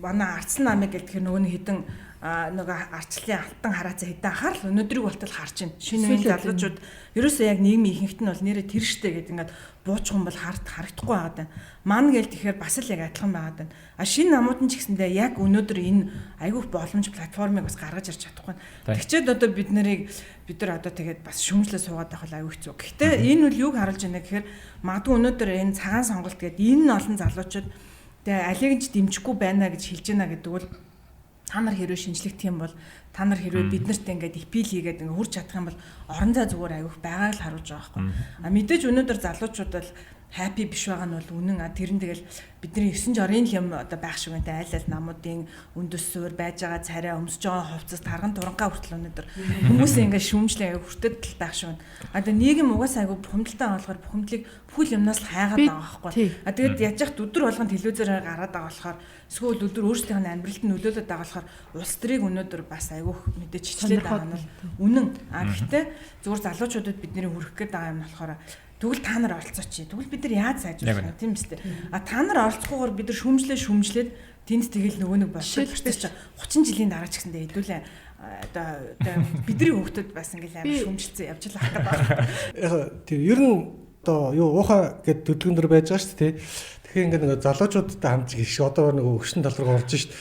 манай арцсан намыг гэлтэхэр нөгөө нэг хідэн нөгөө арчлалын алтан хараацаа хідэн анхаарал өнөөдрийг болтол харж байна. Шинэ үеийн залуучууд ерөөсөө яг нийгмийн ихэнхт нь бол нэрээ тэр штэ гэдэг ингээд буучих юм бол харагдахгүй байгаад байна. Ман гээл тэгэхээр бас л яг адилхан байгаад байна. Шинэ намууд нь ч гэсэндээ яг өнөөдөр энэ айгүйх боломж платформыг бас гаргаж ирч чадахгүй. Тэгчээд одоо бид нар одоо тэгээд бас шүүмжлээ суугаад байх бол айгүй хэцүү. Гэхдээ энэ үл юуг харуулж байна гэхээр магадгүй өнөөдөр энэ цагаан сонголт гэдэг энэ олон залуучууд тэгээ алийг ч дэмжихгүй байна гэж хэлж байна гэдэг бол та нар хэрвээ шинжлэх юм бол та нар хэрвээ биднэрт ингээд эпил хийгээд ингээд хурж чадах юм бол орон зай зүгээр аявих байгааг л харуулж байгаа байхгүй. Мэдээж өнөөдөр залуучууд бол happy биш байгаа нь бол үнэн. Тэр нь тэгэл бидний 9 жорын юм одоо байх шиг байна. Айл намуудын өндөс суур байж байгаа царай өмсөж байгаа хувцас тарган турангаа хүртэл өнөөдөр хүмүүс ингээд шүүмжлээ хүртэл байх шиг байна. Одоо нийгэм угаасаа айгу бухимдалтай болохоор бухимдлыг бүхэл юмнаас л хайгаад байгаа байхгүй. Тэгээд яаж яхад өдөр болгонд телевизээр гараад байгаа болохоор эсвэл өдөр өөрсдийнх нь амьдралд нь нөлөөлөд байгаа болохоор улс төрийг өнөөдөр бас айгүйх мэдээж хичлээд байгаа нь үнэн. Гэхдээ зүгээр залуучуудад бидний хүрэх гээд байгаа юм болохоор Тэгвэл та нар оролцооч. Тэгвэл бид нар яаж сайжруулах вэ? Тийм үстэй. Та нар оролцохгүйгээр бид нар шүүмжлээд тэнд тэгэл нөгөө нэг болчихсон ч 30 жилийн дараа ч гэсэндээ хэдүүлээ одоо бидний хүүхдүүд бас ингээл амар шүүмжилсэн явж л ахдаг байна. Тийм ер нь одоо юу уухаа гэд төдөлгөн дөр байж байгаа шүү дээ. Тэгэхээр ингээд нэг залуучуудтай хамт гიშг одоо нэг өгшин тал руу орж шít.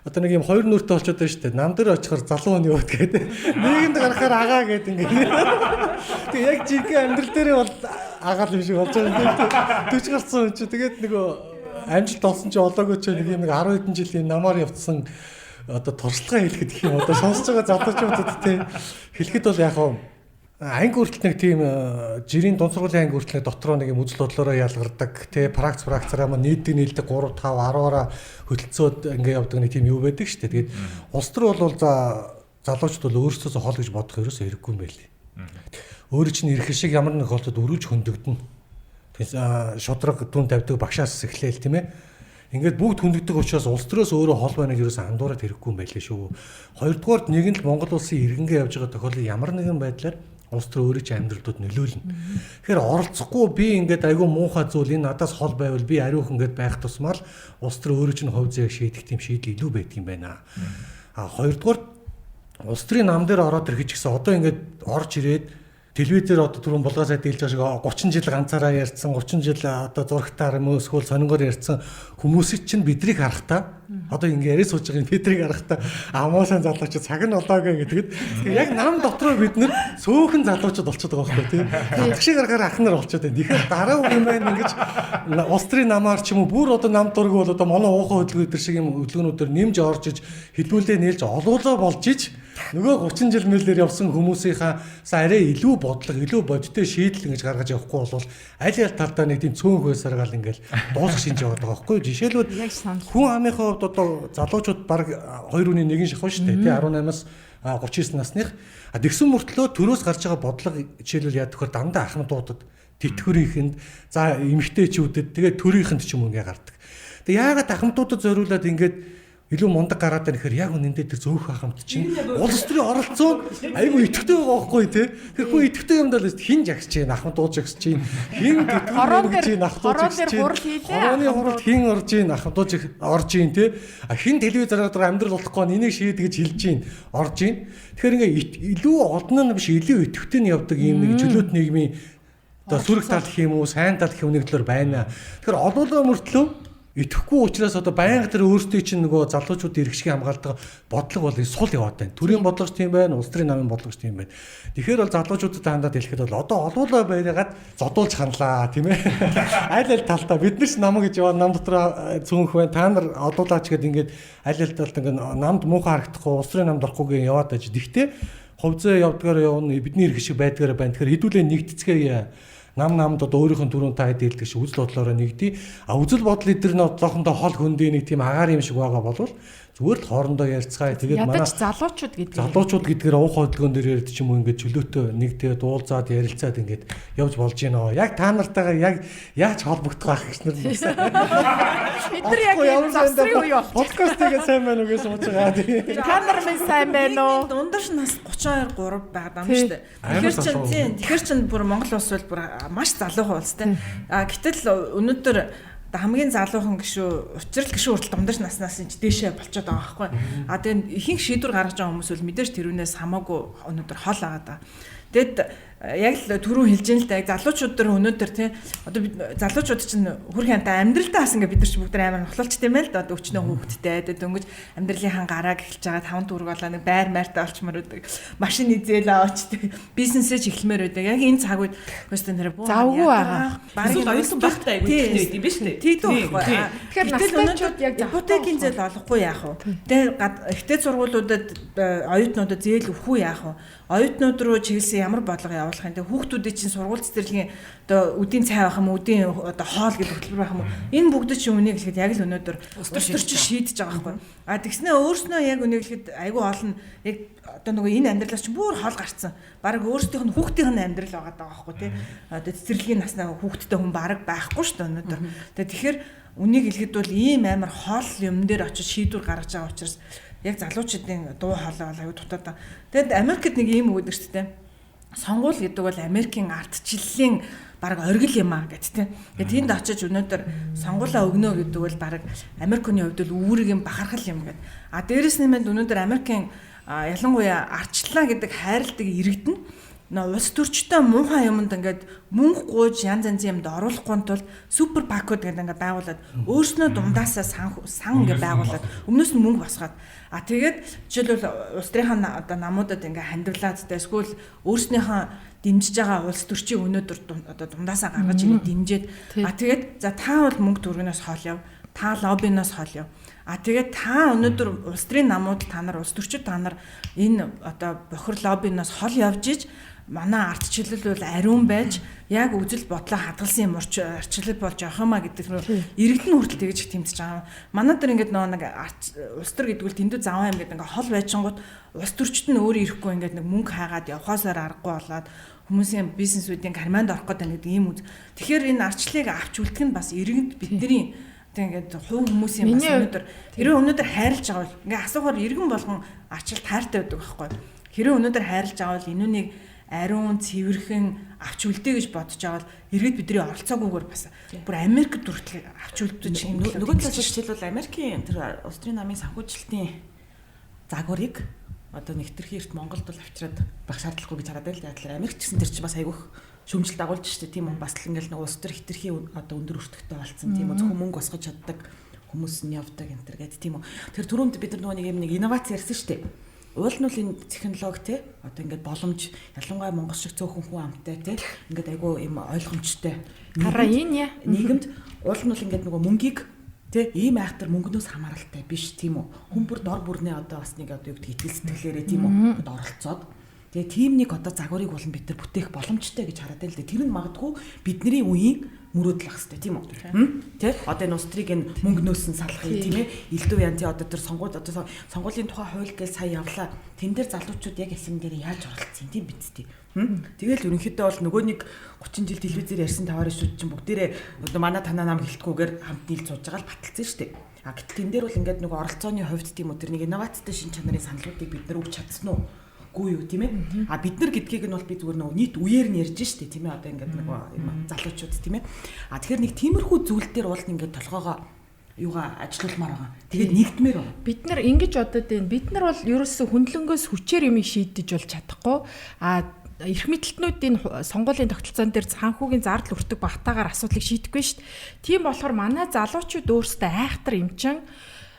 Одоо нэг юм хоёр нүртэй болчиход байна шүү дээ. Нам дээр очихоор залуу хүний ууд гэдэг. Нийгэмд гарахаар агаа гэдэг ингээд. Тэг яг жинхэнэ амьдрал дээрээ бол агаал юм шиг болж байгаа юм. 40 гарсан хүн чи тэгээд нөгөө амжилт олсон чи олоогүй ч нэг юм 10 хэдэн жилийн намаар явцсан одоо туршлагаа хэлэхэд гэх юм одоо сонсож байгаа залуучуудад те хэлэхэд бол яг анги хүртэл нэг тийм жирийн дунд сургуулийн анги хүртэл дотроо нэг юм үзэл бодлороо ялгардаг те практикаараа нийлдэг 3 5 10-аараа хөтөлцөөд ингээ явдаг нэг тийм юу байдаг шүү дээ. Тэгээд улс төр бол залуучууд бол өөрсдөөсөө хол гэж бодох ерөөсөө хэрэггүй юм байли. Өөрөө чинь ирэх шиг ямар нэг холдод өргөж хөндөгдөн. Тэгээс шудраг дүн тавьдаг багшаас эхлээл тийм ээ. Ингээд бүгд хөндөгдөг учраас улс төрөөс өөрөө хол байныг ерөөсөө андуураад хэрэггүй юм байлээ шүү. Хоёрдугаард нэг нь л Монгол улсын иргэнгээ явж байгаа тохиолдол ямар нэгэн байдлаар улс төр өөрөө ч амьдралдууд нөлөөлнө. Тэгэхээр оролцохгүй би ингээд айгүй муухай зүйл энэ надаас хол байвал би ариухан ингээд байх тусмаа л улс төр өөрөө ч хувь зээг шийдэх тийм шийдэл илүү байдаг юм байна. Хоёрдугаар улс төрийн нам дээр ороод ирэх гэсэн одоо ингээд орж ирээд телевизээр одоо түрүүн булгаа сайд хэлж байгаа шиг 30 жил ганцаараа ярьсан 30 жил одоо зургатаар юм уу эсвэл сонингоор ярьсан хүмүүсийг чинь бидрийг харахтаа одоо ингэ яриа сууж байгаа бидрийг харахтаа амуусан залуучууд цаг нь олоогүй гэдгээд яг нам дотроо бид нэр сөөхөн залуучууд болчиход байгаа байхгүй тийм хатгшиг гарахаар ах нар болчиход байна. Тэгэхээр дараа үе маань ингэж Австрийн намаар ч юм уу бүр одоо нам дург бол одоо манай уухай хөдөлгөөн өдр шиг юм хөдөлгөөнүүдээр нэмж орж иж хэлбүүлээ нээлж олуулаа болж иж нөгөө 30 жил мэлээр явсан хүмүүсийнхаа арай илүү бодлого, илүү бодиттой шийдэл ингэж гаргаж явахгүй бол аль аль талдаа нэг тийм цөөнх байсаргаал ингээл дуусах шинж яваад байгаа байхгүй юу? Жишээлбэл хүн амынхаа хувьд одоо залуучууд баг 2.1 шахав шүү дээ тий 18-аас 39 насных. Тэгсэн мөртлөө төрөөс гарч байгаа бодлого жишээлбэл яад төхөр дандаа ахмадуудад тэтгэврийнхэнд за эмэгтэйчүүдэд тэгээд төрийнхэнд ч юм ингээ гардаг. Тэг яагаад ахмадуудад зориулаад ингээд илүү мундаг гараад байна гэхээр яг үнэндээ тэр зөөх ахмад чинь улс төрийн оролцоо айгүй идэвхтэй байгаа байхгүй тий. Тэр хүн идэвхтэй юмдаа л хин жагсч чинь ахмад дууж жагсч чинь хин гэж чинь ахмад дууж жагсч чинь хорооны хуралд хин орж ийн ахмад дууж орж ийн тий. Хин телевизээр амьдрал болохгүй энийг шийд гэж хэлж ийн орж ийн. Тэгэхээр ингээ илүү олон нь биш илүү идэвхтэй нь явдаг юм нэг чөлөөт нийгмийн одоо сүрэг тал гэх юм уу сайн тал гэх юм нэг талаар байна. Тэгэхээр олоолаа мөртлөө итгэхгүй учраас одоо байнга тэр өөрсдөө чинь нөгөө залуучууд иргэшиг хамгаалдаг бодлого бол сул яваад байна. Төрийн бодлогоч тийм байна, улс төрийн намын бодлогоч тийм байна. Тэгэхээр бол залуучуудад хандаад хэлэхэд бол одоо олуулаа байгаад зодуулж ханлаа тийм ээ. Аль аль талтаа бид нар ч нам гэж яваа нам дотроо цөөнх байна. Та нар олуулаач гэд ингээд аль аль талд ингээд намд муухай харагдахгүй, улс төрийн намд орохгүйгээ яваад байж. Гэхдээ хувьцаа явдгаар явна бидний иргэшиг байдгаар байна. Тэгэхээр хэдүүлээ нэгтцгээе. Намд одоо өөрийнх нь түрүүн та хэд хэлдэг шиг үзэл бодлороо нэгдий. Үзэл бодол эдгээр нь одоохондоо хол хөндий нэг тийм агаар юм шиг байгаа болвол зүгээр л хоорондоо ярьцгаая. Тэгээд манай залуучууд гэдгээр уух хөдөлгөөн дээр ярьд ч юм уу ингээд чөлөөтэй нэгдээд уулзаад ярилцаад ингээд явж болж гинөө. Яг та нартайгаа яг яаж холбогдох байх гэж нар мэдсэн. Бид нар яг завсрын үе бол подкастыг сайн байна уу гэж сууж байгаа. Та нар минь сайн байна уу? Дундаж нас 32 3 байгаа юм шүү дээ. Тэгэхээр чин бүр Монгол улс бол бүр маш залуухан улс те. Гэтэл өнөөдөр хамгийн залуухан гişүү учрал гişүү хүртэл дундаж наснаас нь дээшээ болчиход байгаа байхгүй. Тэгээд ихэнх шийдвэр гаргаж байгаа хүмүүс бол мэдээж тэрүүнээс хамаагүй өнөөдөр хол байгаа да. Тэгэд яг л түрүү хэлж ин л да залуучууд дээр өнөөдөр тий одоо бид залуучууд чинь хүрхэн ханта амьдралдаа бас ингээ бид нар ч бүгд амар нохлолч тийм ээ л да өчнөө хүүхэдтэй тэгээд дөнгөж амьдралынхаа гарааг эхэлж байгаа 5 төгрөг болоо нэг байр майртай олчмаар байдаг машин эзэл аваачдаг бизнесээ ч эхлэмээр байдаг яг энэ цаг үед question дээр буу завгүй байгаа бараг оюутан багтай айгүй тийм биш үү тийм байхгүй тэгэхээр настай яг ипотекийн зээл олохгүй яах вэ тэгээд ихтэй сургуулиудад оюутнуудад зээл өгөх үү яах вэ оюутнууд руу чиглэсэн ямар бодлого явуулах юм те хүүхдүүдийн чинь сургууль цэцэрлэгийн одоо үдийн цай байх юм үдийн одоо хоол гэдэг хөтөлбөр байх юм энэ бүгд чинь үнийг хэлэхэд яг л өнөөдөр өстөр чинь шийдэж байгаа байхгүй а тэгснээ өөрснөө яг үнийг хэлэхэд айгүй олон яг одоо нөгөө энэ амьдралаас чинь бүр хол гарцсан бараг өөрсдийнх нь хүүхдийн амьдрал байгаа даа байхгүй те одоо цэцэрлэгийн наснаа хүүхдтэй хүн бараг байхгүй шүү дээ өнөөдөр тэгэхээр үнийг хэлэхэд бол ийм амар хол юм дээр очиж шийдвэр гаргаж байгаа учраас яг залуучуудын дуу хоолой бол аюу дутаад. Тэгэд Америкт нэг ийм үг гэдэг шүү дээ. сонгуул гэдэг бол Америкийн ардчлалын баг оргил юм аа гэт тийм. Тэгээд тэнд очиж өнөөдөр сонгуулаа өгнө гэдэг бол баг Америкийн хувьд бол үүрэг юм бахархал юм гэд. Дээрэс нэмээд өнөөдөр Америкийн ялангуяа ардчлалаа гэдэг хайрладаг иргэдэн улс төрчтэй муухай юмд ингээд мөнгө гууж янз янзын юмд оруулахгүй тул супер пакууд гэдэг ингээд байгуулад өөрснөө дундаасаа сан ингээд байгуулад өмнөөс нь мөнгө босгоод тэгээд жишээлбэл улс төрийн одоо намуудад ингээд хандивлаад эсвэл өөрснийхөө дэмжиж байгаа улс төрчийн өнөөдөр одоо дундаасаа гаргаж ирээд дэмжиж тэгээд за та бол мөнгө төгрөгнөөс хол яв, та лоббиноос хол яв. Тэгээд та өнөөдөр улс төрийн намууд та нар улс төрчид та нар энэ одоо бохир лоббиноос хол явж иж манай ардчлал бол ариун байж яг үзэл бодлоо хадгалсан юм ардчлал болж явах юмаа гэдэг нь иргэдэн хүртэл тэгж тэмцэж байгаа. Манай дээр ингээд нэг улс төр гэдэг нь тэндүү заваа юм гэдэг ингээд хол байжсангууд улс төрчд нь өөрөө ирэхгүй ингээд нэг мөнгө хаагаад явахаасаар аргагүй болоод хүмүүсийн бизнесүүдийн карманд орох гэдэг нэг ийм үз. Тэгэхээр энэ ардчлалыг авч үлдэх нь бас иргэд бидний ингээд хувь хүмүүсийн бас өнөөдөр хэрвээ өнөөдөр хайрлаж байгаа бол ингээд асуухаар иргэн болгон ардчлал таартай байдаг байхгүй. Хэрвээ өнөөдөр хайрлаж байгаа бол энүүнийг ариун цэвэрхэн авч үлдээ гэж бодож байгаа бол иргэд бидний оролцоогүйгээр бас бүр Америкт хүртэл авч үлдэж нөгөө талаас жишээлбэл Америкийн тэр улс төрийн намын санхүүжилтийн загварыг одоо нэгтрхийн эрт Монголд бол авчираад байх шаардлагагүй гэж хараад байл. Тэгэхээр Америк ч гэсэн тэр чинь бас айгүйх шөмжлөлт агуулж штэ тийм үү. Бас л ингээл нэг улс төр хитрхийн одоо өндөр өртөгтэй болцсон тийм үү. Зөвхөн мөнгө босгож чаддаг хүмүүс нь явдаг энэ төр гэдэг тийм үү. Тэр түрүүнд бид нар нөгөө нэг юм нэг инновац ярьсан штэ. Уул нь бол энэ технологи те одоо ингээд боломж ялангуяа Монгол шиг цөөхөн хүн амтай те ингээд айгүй юм ойлгомжтой. Хараа энэ нийгэмд уул нь бол ингээд нөгөө мөнгийг те ийм айхтар мөнгнөөс хамааралтай биш тийм үү. Хүн бүр дор бүрнээ одоо бас нэг одоо юу гэдэг итгэл сэтгэлээрээ тийм үү оролцоод тэгээ тийм нэг одоо загварыг болон бид нар бүтээх боломжтой гэж хараад байл дээ. Тэр нь магадгүй бидний үеийн мөрөөдөл ах хэвээр тийм үү. Тэ одоо энэ улс төрийг энэ мөнгнөөс нь салах юм тийм ээ. Элдв янзын одоо тэр сонгуулийн тухай хууль гэж сая явлаа. Тэн дээр залуучууд яг эсэм дээр яаж оролцсон тийм биз дээ. Тэгэл ерөнхийдөө бол нөгөө нэг 30 жил телевизээр ярьсан таваар шүүд чинь бүгдээрээ одоо манай танаа нам хэлтгүүгээр хамт нийлж сууж байгаа л баталсан шүү дээ. Гэтэл тэн дээр бол ингээд нөгөө оролцооны хувьд тийм үү тэр нэг инновацтай шин чанарын саналуудыг бид нар өгч чадсан уу? Гүй юу тийм ээ. Бид нар гэдгийг нь бол би зүгээр нөгөө нийт үеэр нь ярьж штэ тийм ээ. Одоо ингээд нэг залуучууд тийм ээ. Тэгэхээр нэг тиймэрхүү зүйл дээр бол ингээд толгоогоо юугаа ажилуулмаар байгаа. Тэгээд нэгдмээр байна. Бид нар ингэж бодод байна. Бид нар бол ерөөсөө хөндлөнгөөс хүчээр юм шийдэж бол чадахгүй. Эрх мэдлэлтнүүдийн сонгуулийн тогтолцоон дээр санхүүгийн зардал өртөг багтаагаар асуудлыг шийдэхгүй шүү дээ. Тийм болохоор манай залуучууд өөрсдөө айхтар эмчин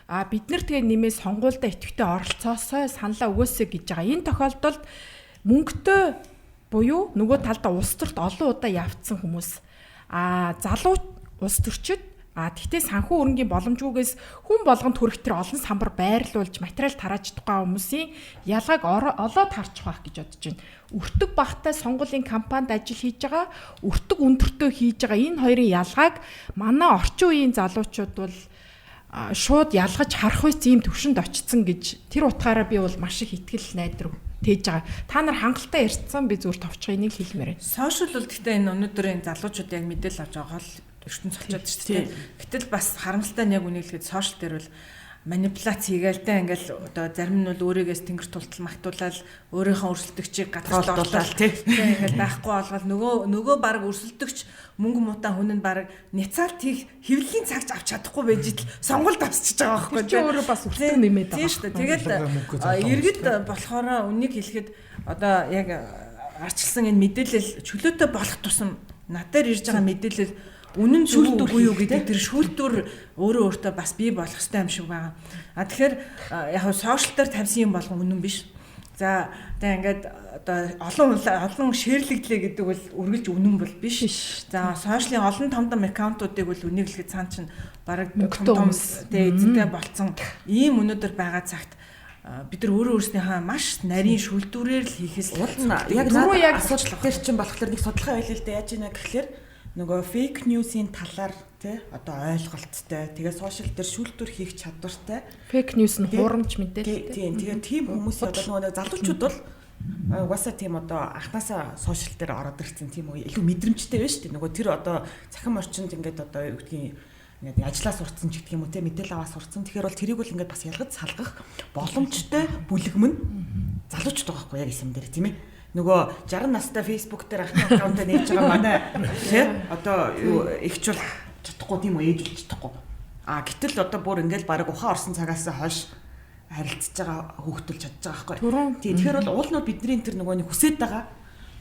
бид нар тэгээ нэмээ сонгуульдаа идэвхтэй оролцоосоо саналаа өгөөсэй гэж байгаа. Энэ тохиолдолд мөнгөтэй буюу нөгөө талдаа улс төрт олон удаа явцсан хүмүүс залуу улс төрчид тэгтээ санхүү өрнгийн боломжгүйгээс хүн болгонд хүрэх тэр олон самбар байрлуулж материал тарааж тухайн хүмүүсийн ялгааг олоод харчих байх гэж бодож байна. Өртөг багтай сонгуулийн кампанид ажил хийж байгаа, өртөг өндөртөө хийж байгаа энэ хоёрын ялгааг манай орчин үеийн залуучууд бол шууд ялгаж харах үс ийм төвшөнд очсон гэж тэр утгаараа би бол маш их итгэл найдрав тээж байгаа. Та нар хангалттай ярьсан би зүгээр товчхон энийг хэлмээр байна. Сошиал бол гэхдээ энэ өнөөдрийн залуучууд яг мэдээлэл авч байгаа л ертөнц цолчод шүү дээ. Гэтэл бас харамсалтай нь яг үнийг хэлэхэд сошиал дээр бол манипуляц хийгээл ингээл одоо зарим нь бол өөрийгөөс тэнгэр тултал магтуулаад өөрийнхөө өрсөлдөгчийг гадаад орлуулаад ингээл байхгүй болгоод нөгөө баг өрсөлдөгч мөнгө муутай хүн нь баг няцаалт хийх хэвлэлийн цагч авч чадахгүй байж итл сонгуульд авчиж байгаа байхгүй чи өөрөө бас өртөг нэмээд байгаа. Тийм шүү дээ. Тэгээд иргэд болохоор үнийг хэлэхэд одоо яг арчилсан энэ мэдээлэл чөлөөтэй болох тусам надаар ирж байгаа мэдээлэл үнэн шүүлтүүр юу гэдэг тэр шүүлтүүр өөрөө өөртөө бас бий болох хэрэгтэй юм шиг байгаа. Тэгэхээр яг сошиал дээр тавьсан юм болгон үнэн биш. За ингээд одоо олон шеэрлэгдлээ гэдэг бол үргэлж үнэн бол биш. За сошиалын олон том аккаунтуудыг бол үнийг хэлэхэд цаан чинь бараг том эзэнтэй болцсон ийм өнөөдөр байгаа цагт бид нар өөрөө өөрснийхөө маш нарийн шүүлтүүрээр л хийхээс яг наад асуудал дээр чинь болохоор нэг судалгаа байлаа л да яаж ийна гэхэлэр нөгөө фейк ньюсийн талаар тий одоо ойлголттой тэгээ сошиал дээр шүүлтүр хийх чадвартай фейк ньюс нь хуурамч мэдээлэл тэгээ тийм хүмүүс одоо нөгөө залуучууд бол угаасаа тийм одоо анханасаа сошиал дээр ороод ирсэн тийм үү илүү мэдрэмжтэй байна шүү дээ нөгөө тэр одоо цахим орчинд ингээд одоо юу гэдгийг ингээд ажиллаа сурцсан ч гэдэг юм уу те мэдээлэл аваа сурцсан тэгэхээр бол тэрийг бол ингээд бас ялгаж салгах боломжтой бүлэгмэн залуучд байгаа хгүй яг эсэм дээр тийм ээ. Нөгөө 60 настай Facebook дээр ахны аккаунт нээж байгаа манай тий одоо юу ихчүүл чадахгүй тийм үү, ээжүүлж чадахгүй. Гэтэл одоо бүр ингээл баг ухаан орсон цагаас хойш харилцаж байгаа хүүхдүүл чадж байгаа байхгүй. Тийм тэгэхээр бол уулнууд бидний тэр нөгөө нэг хүсэж байгаа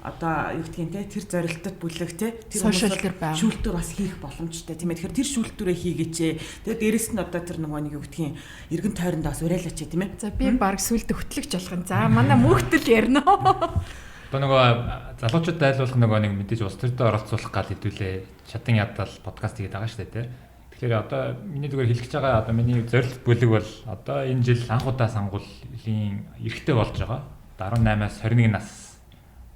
одоо юу гэдгийг те тэр зорилтод бүлэг те тэр шүүлтүр бас хийх боломжтой тийм ээ. Тэгэхээр тэр шүүлтүрээ хийгээч. Тэгээд дээрэс нь одоо тэр нөгөө нэг юу гэдгийг эргэн тойрондоо бас уриалаач тийм ээ. За би баг сүлд хөтлөгч болох юм. За манай мөнхтөл ярина. Одоо нөгөө залуучууд дайлуулах нөгөө нэг мэдээж улс төрдөө оролцуулах гал хэдүүлээ чадан ядал подкаст хийгээд байгаа шүү дээ тий. Тэгэхээр одоо миний зүгээр хэлэх гэж байгаа одоо миний зорилт бүлэг бол одоо энэ жил анх удаа сонгуулийн эрхтэй болж байгаа. 18-аас 21 нас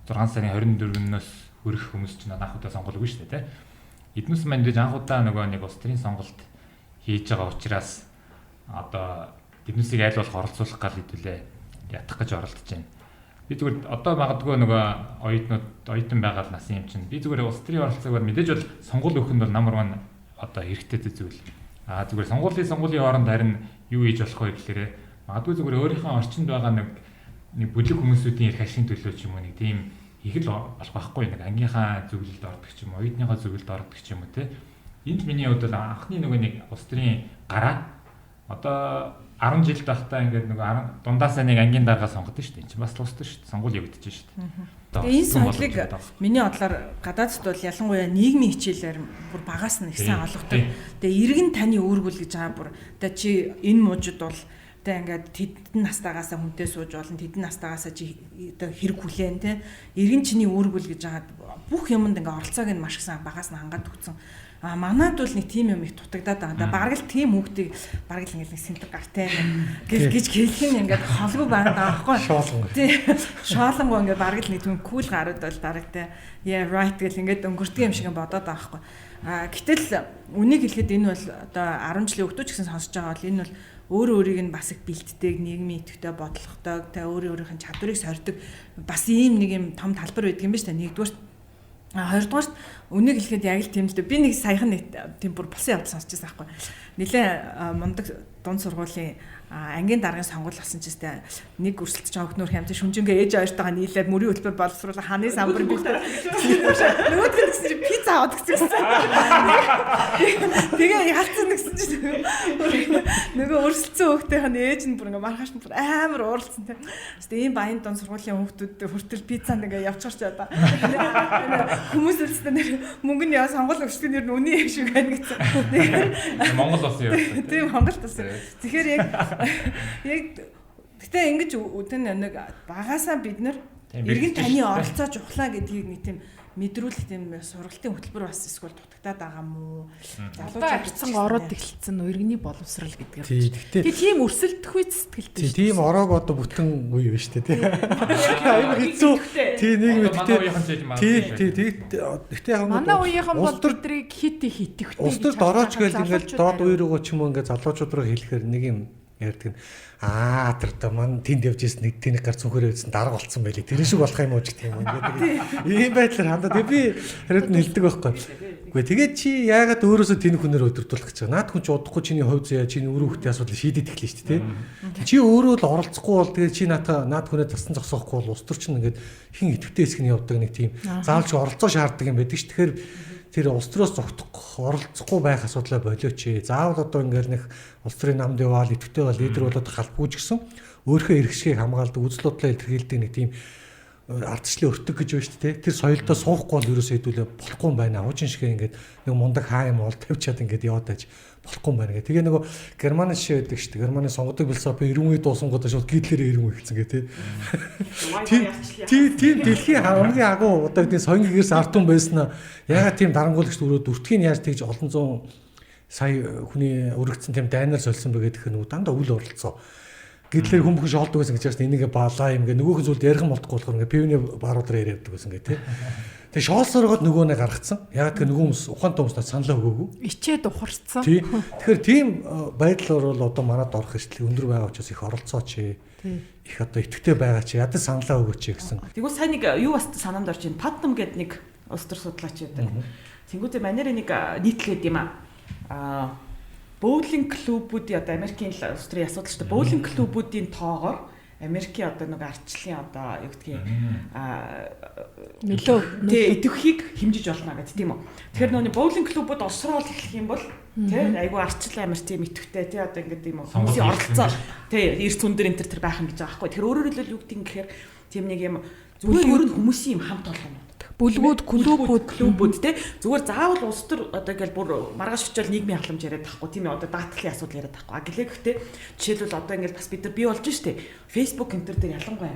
6 сарын 24-өөс хүрэх хүмүүс ч анх удаа сонгуулгүй шүү дээ тий. Эднээс мэдээж анх удаа нөгөө нэг улс төрийн сонголт хийж байгаа учраас одоо эднээсийг айл болох оролцуулах гал хэдүүлээ ятах гэж оролдож байна. Би зүгээр одоо магадгүй нөгөө оюутан байгаа насын юм чинь би зүгээр улс төрийн оролцоогоор мэдээж бол сонгуул өгөх нь бол номер 1 одоо хэрэгтэй зүйл. Зүгээр сонгуулийн хооронд харин юу хийж болох вэ гэхээр магадгүй зүгээр өөрийнхөө орчинд байгаа нэг бүлэг хүмүүсүүдийн эрх ашигын төлөө ч юм уу нэг тийм их л болох байхгүй нэг ангийнхаа зөвлөлд ордог ч юм уу оюутныхаа зөвлөлд ордог ч юм уу те. Энд миний хувьд бол анхны нөгөө нэг улс төрийн гараа одоо 10 жил байхдаа ингээд нөгөө дундаасаа нэг ангийн дарга сонгодог шүү дээ. Энд чинь бас улс төр шүү дээ. Сонгуул явагдаж шүү дээ. Тэгээ энэ сонголыг миний бодлоор гадаадд бол ялангуяа нийгмийн хичээлээр бүр багаас нь их сайн олгодог. Тэгээ иргэн таны үүргүүл гэж байгаа бүр одоо чи энэ мужид бол одоо ингээд тэдэн настайгаасаа хүнтэй сууж болно. Тэдэн настайгаасаа чи одоо хэрэг хүлээн те. Иргэн чиний үүргүүл гэж байгаа бүх юмд ингээд оролцоог нь маш их сайн багаас нь хангаад өгсөн. Манайд бол нэг тийм юм их дутагдаад байгаа. Бараг л тийм хүүхдийг бараг л ингэ нэг сэнтер гартай гэж хэлэх нь ингээд холгүй байгаа байхгүй. Шоолонгоо ингээд бараг л нэг тийм кул гарууд бол бараг те yeah right гэл ингээд өнгөрдөг юм шиг бодоод байгаа байхгүй. Гэтэл үнийг хэлэхэд энэ бол одоо 10 жилийн өгдөө ч гэсэн сонсож байгаа бол энэ бол өөрөө өөрийг нь бас их бэлтдэг, нийгмийн идэвхтэй бодлоготой, тэ өөрийнхөө чадварыг сорьдог бас ийм нэг юм том талбар байдаг юм байна шүү дээ. Нэгдүгээр хоёрдугаарт үнийг хэлэхэд яг л тийм л дээ. Би нэг саяхан нэг тийм бүр болсон явдал сонсч байсан байхгүй. Нилээ мундаг дунд сургуулийн ангийн даргын сонгуул болсон ч гэсэн нэг өрсөлдөж байгаа хөхнөр хямд шүнжингээ ээж хоёртойгоо нийлээд мөрийн хөтөлбөр боловсруулах ханы самбар бэлдээ. Нөгөөд нь гэсэн чинь пицца аваад гэсэн. Тэгээ яалцсан гэсэн чинь нөгөө өрсөлдсөн хөхтэй хань ээж нь бүр ингээ маргааш нь бүр амар ууралцсан тийм. Гэтэ ийм баян дунд сургуулийн хүүхдүүд хүртэл пиццанд ингээ явчихарч одоо. Хүмүүс үлдсэн нэр мөнгө нь яа сонгуул өгчдөө нэр нь үний юм шиг байна гэсэн. Монгол улс юм. Тийм Монгол улс. Тэгэхээр яг гэтээ ингэж үтэн нэг багаасаа бид нэр иргэн таны оролцоо чухлаа гэдгийг нэг тийм мэдрүүлэх тийм сургалтын хөтөлбөр бас эсвэл дутагдаад байгаа мó. Залуучууд ороод эхэлсэн иргэний боловсрал гэдгээр. Тийм өрсөлдөх үе сэтгэлтэй шүү. Тийм ороог одоо бүтэн үе байна шүү дээ. Аюу хэцүү. Тийм нэг гэхдээ яг манай үеийнхэн бол өдрийг хит хитэх. Улс төрд орооч гээл ингээл доод үе рүүгээ ч юм уу ингээд залуучууд руу хэлэхээр нэг юм ярьдаг нь тэр одоо мань тэнд явж ирсэн нэг тэнэг гар цүнхээрээ үзсэн дарга болцсон байлээ. Тэр шиг болох юм уу ч гэх юм ингээд ийм байдлаар хандаад би хараад нь хэлдэг байхгүй. Үгүй тэгээд чи яагаад өөрөөсөө тэнэг хүнээр өдөрдүүлэх гэж байгаа. Наад хүн чи удахгүй чиний хувь заяа чиний өрөө хөтний асуудал шийдэж эхэлнэ шүү дээ. Чи өөрөө л оролцохгүй бол тэгээд чи наад хүнээ тасан зогсоохгүй бол улс төр чинь ингээд хин идэвхтэй хэсгний явдаг нэг тийм заавалж оролцоо шаарддаг юм байдаг ш. Тэгэхээр тэр улс төрөөс зогтох оролцохгүй байх асуудлаа болооч. Заавал одоо ингээл нэг улс төрийн намд яваал идэвхтэй бол лидер болоод халбгүй ч гэсэн өөрийнхөө эрх шигийг хамгаалдаг үзэл бодлоо илэрхийлдэг нэг тийм ардчлалын өртөг гэж байна шүү дээ. Тэр соёлдоо суухгүй бол ерөөсөө хэдүүлээ болохгүй юм байна. Хуучин шигээ ингээд нэг мундаг хаа юм бол тавьчаад ингээд яваад байж болохгүй юм байна гэх. Тэгээ нөгөө Германы шишээ байдаг шүү дээ. Германы сонгодог философи 90 үе дуусангуудаа шууд гитлэрээ 90 үе гэсэн гээ тийм дэлхийн хамгийн агуу одоо гэдэг соёнгигээс артун байсан нь ягаад тийм дарангуулагч өрөөд үртгийг яаж тэгж олон зуун сая хүний өргөцсөн тийм дайнаар сольсон бэ гэдэг нь дандаа үл оролцоо. Гэдлэр хүн бүхэн шоолдог байсан гэж байна. Энийгээ балаа юм гээ нөгөөх нь зүйл ярих молдохгүй болохоор ингээ пивны барууд дээр яриад байсан гээ тий. Тэгээ шоолсорогод нөгөөнэ гаргацсан. Яг тэр нөгөө хүмүүс ухаантай хүмүүст саналаа өгөөгүй. Ичээд ухарцсан. Тий. Тэгэхээр тийм байдлаар бол одоо манад орох хэвчлэг өндөр байгаа учраас их оролцооч. Их одоо идэвхтэй байгаа чи ядаж саналаа өгөөч гэсэн. Тэгвэл сайн нэг юу бас санаанд орж байна. Putnam гэдэг нэг улс төр судлаач байдаг. Тэнгүүтээ манайраа нэг нийтлээд юм боулинг клубүүдийн одоо Америкийн улс төрийн асуудал шүү дээ. Боулинг клубүүдийн тоогоор Америкийн одоо нэг ардчлалын одоо юу гэдгийг нөлөө идэвхийг хэмжиж болно гэдэг тийм үү. Тэгэхээр нөгөө боулинг клубуд олсрол хэлэх юм бол тий айгүй ардчлал амир тийм идэвхтэй тий одоо ингээд юм хүмүүсийн оролцоо тий эрс өндөр энэ төр байх юм гэж байгаа байхгүй. Тэгэхээр өөрөөр хэлбэл юу гэдгийг гэхээр тийм нэг юм зүгээр ер нь хүмүүсийн юм хамт олон юм. бүлгүүд, клубүүд те зүгээр заавал улс төр одоо ингээл бүр маргааш очиод нийгмийн халамж яриад тахгүй тийм ээ одоо даатгалын асуудал яриад тахгүй. Гэхтээ жишээлбэл одоо ингээл бас бид нар бий болж штэ. Facebook энэ төр дээр ялангуяа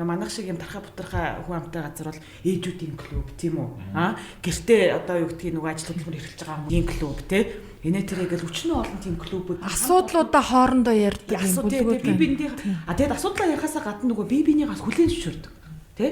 манайх шиг юм тархаа бутархаа хүн амтай газар бол ээжүүдийн клуб тийм үү? Гэртээ одоо юу гэдгийг нөгөө ажил хөдөлмөр эрхэлж байгаа хүмүүсийн клуб те энэ тэрэгэл өчнөө олон тийм клубүүд асуудлуудаа хоорондоо ярьдаг юм бүлгүүд бие биендээ тэгэд асуудлаа ярихаасаа гадна нөгөө бие биенийгээс хүлээн зөвшөөрдөг те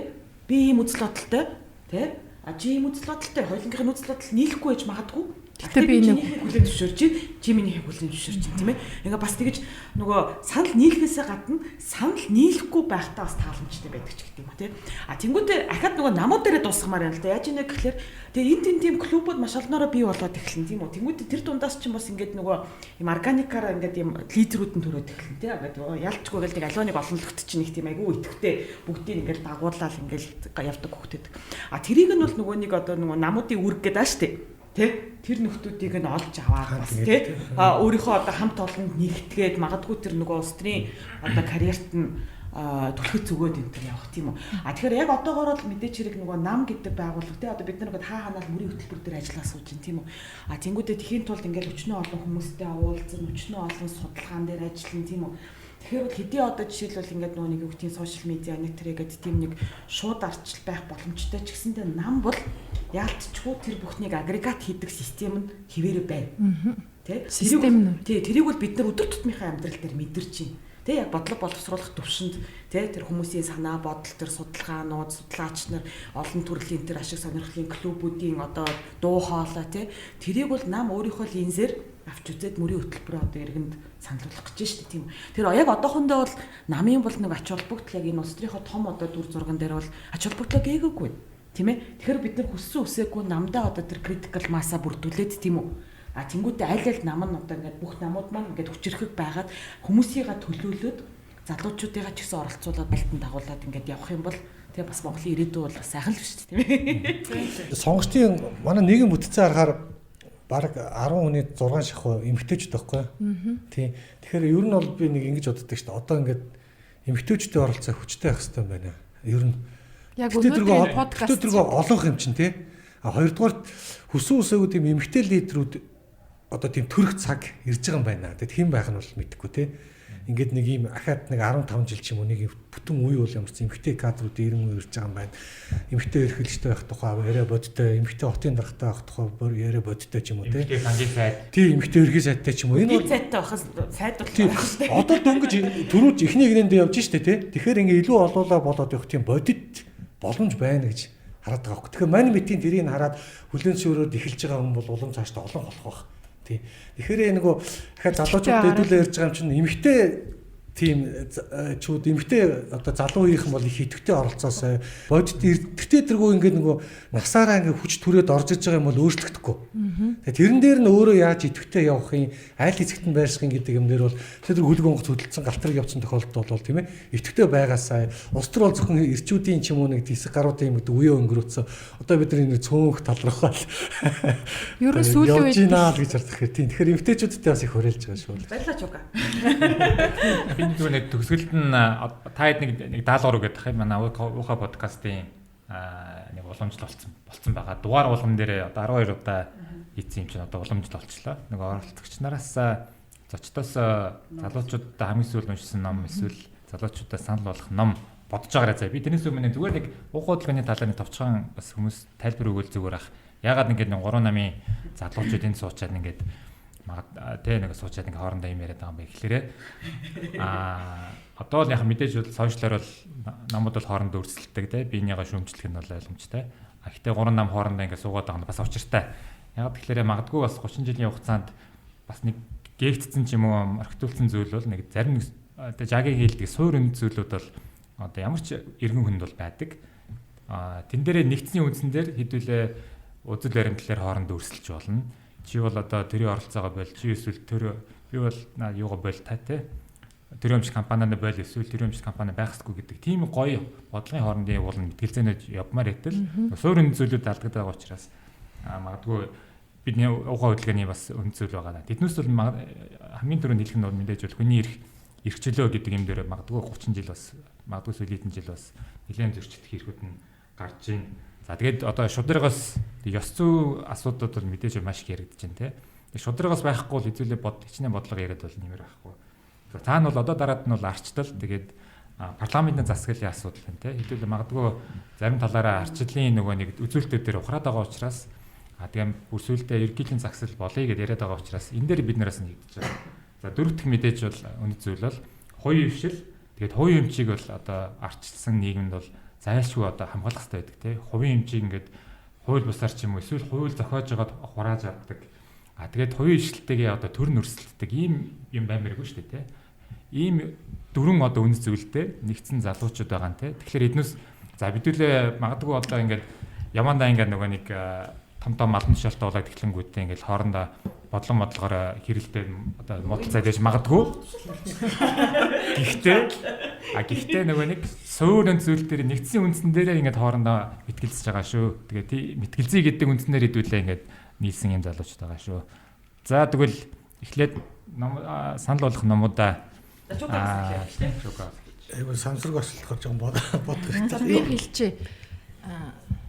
би ийм үзэл бодолтой тэ чи юм үзэл бодолтой хоёулынхын үзэл бодол нийлэхгүй байж магадгүй. Тэгтээ би нэг хүлээн зөвшөөрч чи миний хүлээн зөвшөөрч тийм ээ. Ингээ бас тэгэж нөгөө санал нийлэхээсээ гадна санал нийлэхгүй байхдаа бас тааламжтай байдаг ч гэдэг юм а тий. Тэнгүүтээ ахаад нөгөө намууд дээрээ дуусгамаар юм л да. Яаж ийнэ гэхэлэр тэгээ энэ тийм клубүүд маш олноороо бий болоод эхэлнэ тийм үү. Тэнгүүтээ тэр дундаас ч юм бас ингээд нөгөө юм органикаараа ингээд юм лидерүүд нь төрөөд эхэлнэ тий. Ингээд ялчгүй гэл нэг аливаа нэг олонлогт чинь их тийм айгүй идэвхтэй бүгдийг ингээд дагуулаад ингээд явдаг хөхтэд. Тэрийг нь бол нөгөө нэг одоо нөгөө намуудын үүрэг гэдэг аа штэ. Тэр нөхдүүдийг нь олж аваад бас тий өөрийнхөө одоо хамт олонд нэгтгээд магадгүй тэр нөгөө улс төрийн одоо карьерт нь түлхэж зүгөөд энэ төр явах тийм үү. Тэгэхээр яг одоогоор бол мэдээч хэрэг нөгөө нам гэдэг байгууллага тий одоо бид нар хаа ханаал мөрийн хөтөлбөр дээр ажиллаа сууж байна тийм үү. Тэнгүүдээ тхийн тулд ингээл өчнөө олон хүмүүстэй уулзсан өчнөө олон судалгаан дээр ажиллана тийм үү. Тэгэхээр бол хэдий одоо жишээлбэл ингээд нөгөө нэг юу гэдгийг сошиал медиа нэг тэрэгэд тийм нэг шууд арчил байх боломжтой ч гэсэндээ нам бол яалтчгүй тэр бүхнийг агрегат хийдэг систем нь хിവэрэ байна. Тэ? Систем нь. Тий, тэрийг бол бид нар өдөр тутмынхаа амьдрал дээр мэдэрч байна. Тэ яг бодлого боловсруулах төвшөнд тэ тэр хүмүүсийн санаа бодол тэр судалгаанууд, судлаач нар олон төрлийн тэр ашиг сонирхлын клубүүдийн одоо дуу хоолой тэ тэрийг бол нам өөрийнхөө линзээр авч үзээд мөрийн хөтөлбөрөөр одоо иргэнд санал болгох гэж шүү дээ тийм. Тэр яг одоохондоо бол намын бол нэг ач холбогдол яг энэ улс төрийнхөө том одоо дүр зурган дээр бол ач холбогдлоо гээгээгүй тийм ээ. Тэгэхээр бид нар хүссэн үсээгүй намдаа одоо тэр critical mass-а бүрдүүлээд тийм үү. Тэнгүүтээ аль аль нам нь одоо ингээд бүх намууд маань ингээд хүчрэхэг байгаад хүмүүсийгээ төлөөлөөд залуучуудыгаа ч гэсэн оролцуулаад балтан дагуулад ингээд явах юм бол тэгээ бас Монголын ирээдүй бол сайхан л биш тийм ээ. Сонгогчдын манай нийгэм бүтцээ харахаар бараг 10 хүний 6 шахуу эмгтээчд байхгүй. Тийм. Тэгэхээр ер нь бол би нэг ингэж боддог шүү дээ. Одоо ингээд эмгтээчдийн оролцоо хүчтэй байх хэрэгтэй байна. Ер нь яг өнөөдрийн подкаст олонх юм чинь тий. Хоёрдугаар хүсэн үсээгүй тийм эмгтэй лидерүүд одоо тийм төрөх цаг ирж байгаа юм байна. Тэгэд хэн байх нь бол мэдэхгүй тий. Ингээд нэг ийм ахаад нэг 15 жил ч юм уу нэг бүтэн үе бол ямарч эмгтэй кадрууд ирэн ирж байгаа юм байна. Эмгтэй эрхлэгчтэй байх тухай яриа бодтой, эмгтэй хотын даргатай байх тухай яриа бодтой ч юм уу тий. Эмгтэй сангийн сайд. Тий, эмгтэй ерхий сайдтай ч юм уу. Энэ бол сайдтай байхаас сайдуулах. Одоо дөнгөж түрүүж ихний гэнэндээ явж штэ тий. Тэгэхээр ингээ илүү олоолаа болоод явах тийм бодит боломж байна гэж хараад байгаа хөөх. Тэгэхээр мань мэтийн тэрийг хараад хүлэн зөвшөөрөөд эхэлж байгаа хүн бол улам цаашдаа олон болох байх. Тий. Тэгэхээр нөгөө дахиад залуучууд дэдүүлээ ярьж байгаа юм чинь эмгтэй тийм чүүд эмгтэй одоо залуу үеийнхэн бол их идэвхтэй оролцоосоо бодит эрдэгтэй тэргүй ингээд нөгөө насаараа ингээд хүч түрээд орж иж байгаа юм бол өөрчлөгдөхгүй. Тэгээ тэрэн дээр нь өөрөө яаж идэвхтэй явахын аль хэсэгт нь байршихын гэдэг юм дээр бол тэр хөлөг онгоц хөдөлсөн галтрыг явуулсан тохиолдолд бол тийм ээ идэвхтэй байгаасаа улс төр бол зөвхөн эрчүүдийн ч юм уу нэг хэсэг гаруудын юм гэдэг үе өнгөрөөцөө одоо бид нар энэ цөөнх талрахвал ер нь сүүлийн үед явжинаа л гэж хардаг хэрэг тийм. Тэгэхээр эмгтээчүүдтэй бас их хүрээлж байгаа шүү. Баярлалаа чуга. Нэг төгсгөлд нь та хэд нэг даалгавар өгöd тах юм манай уухай подкастын нэг уламжлал болцсон байгаа. Дугаар болгон дээр одоо 12 удаа хийсэн юм чинь одоо уламжлал болчихлоо. Нэг оролцогч нараас зочдоос залуучуудаа хамгийн сүүл уншсан ном эсвэл залуучуудаа санал болгох ном бодож байгаарай заа. Би тэрнээс өмнө зүгээр нэг уухай хөдөлгөөний талаар нэг товчхон бас хүмүүс тайлбар өгөөл зүгээр ах. Ягаад ингээд нэг 3 намын залуучууд энд суучаад ингээд тэ нэг суучаад ингээ хоорондоо юм яриад байгаа юм бэ гэхлээрээ одоо л яг мэдээж бол сошиалар бол намууд бол хоорондоо өрсөлддөг тэ биенийгээ шүүмжлэх нь бол ойлгомжтой. Гэхдээ 3 нам хоорондоо ингээ суугаад байгаа нь бас учиртай. Яг тэгэхээр магадгүй бас 30 жилийн хугацаанд бас нэг гээгдсэн ч юм уу орхитуулсан зүйл бол нэг зарим нэг жагийн хийлдэг суур үнд зүйлүүд бол одоо ямар ч эргэн хүнд бол байдаг. Тэн дээрээ нэгдсэний үндсэн дээр хэдүүлээ үзэл баримтлалаар хоорондоо өрсөлдөж болно. Чи бол одоо төрийн оролцоогоо боль чи эсвэл төр би бол юугаа боль та те тэр өмч компаниуд байл эсвэл тэр өмч компани байх ёсгүй гэдэг тийм гоё бодлогын хоорондын уулын мэтгэлцээнүүд явмаар байтал суур үн зүйлүүд алдагдаад байгаа учраас магадгүй бидний ухаан хөдөлгөөний бас үн зүйл байгаа. Тэднээс бол хамгийн түрүүнд хэлэх нь бол мэдээж бол хүний эрх чөлөө гэдэг юм дээр магадгүй 30 жил бас магадгүй сүүлийн жил бас нэлээд зөрчилдөх хэрэгүүд нь гарч байна. За тэгээд одоо шударгаас ёс зүй асуудууд бол мэдээж маш их яригдж байна те. Шударгаас байхгүй бол хэзүүлээ хичнээн бодлого яриад бол нэмэр байхгүй. Та нь бол одоо дараад нь бол арчтал тэгээд парламентын засаглалын асуудал байна те. Хэдүүлээ магадгүй зарим талаараа арчлалын нөгөө нэг үзүүлэлтүүд дээр ухраад байгаа учраас тэгээд бүр сүултээ ерөнхийдийн засаглал болъё гэдээ яриад байгаа учраас энэ дээр бид нараас нь нэгдэж байгаа. За дөрөв дэх мэдээж бол үнэт зүйл бол хувийн хвшил. Тэгээд хувийн эмчийг бол одоо арчилсан нийгэмд бол зайлшгүй одоо хамгаалах хэрэгтэй байдаг тий. Хувийн эмчийг ингээд хууль бусаар ч юм уу эсвэл хууль зохиож байгаад хурааж авдаг. Тэгээд хувийн хвшилтэйгээ одоо төр нөрсөлддөг ийм юм баймааргүй шүү дээ тий. Ийм дөрвөн одоо үнэт зүйлтэй нэгдсэн залуучууд байгаа нь тий. Тэгэхээр эднээс за бидүүлээ магадгүй одоо ингээд ямаандаа ингээд нөгөө нэг том малын шалтгаан болоод эхлэнгүүтээ ингээд хоорондоо бодлогоор хэрэлдээ одоо муудалцаад байж магадгүй. Гэхдээ нөгөө нэг суурин зүйл дээр нэгдсэн үндсэн дээрээ ингээд хоорондоо мэтгэлцэж байгаа шүү. Тэгээд мэтгэлзий гэдэг үндснээр хэдүүлээ ингээд нийлсэн юм залуучууд байгаа шүү. За тэгвэл эхлээд санал болгох номуудаа айгуу самсраг ослохоор жоо бод. За би хэлчихье.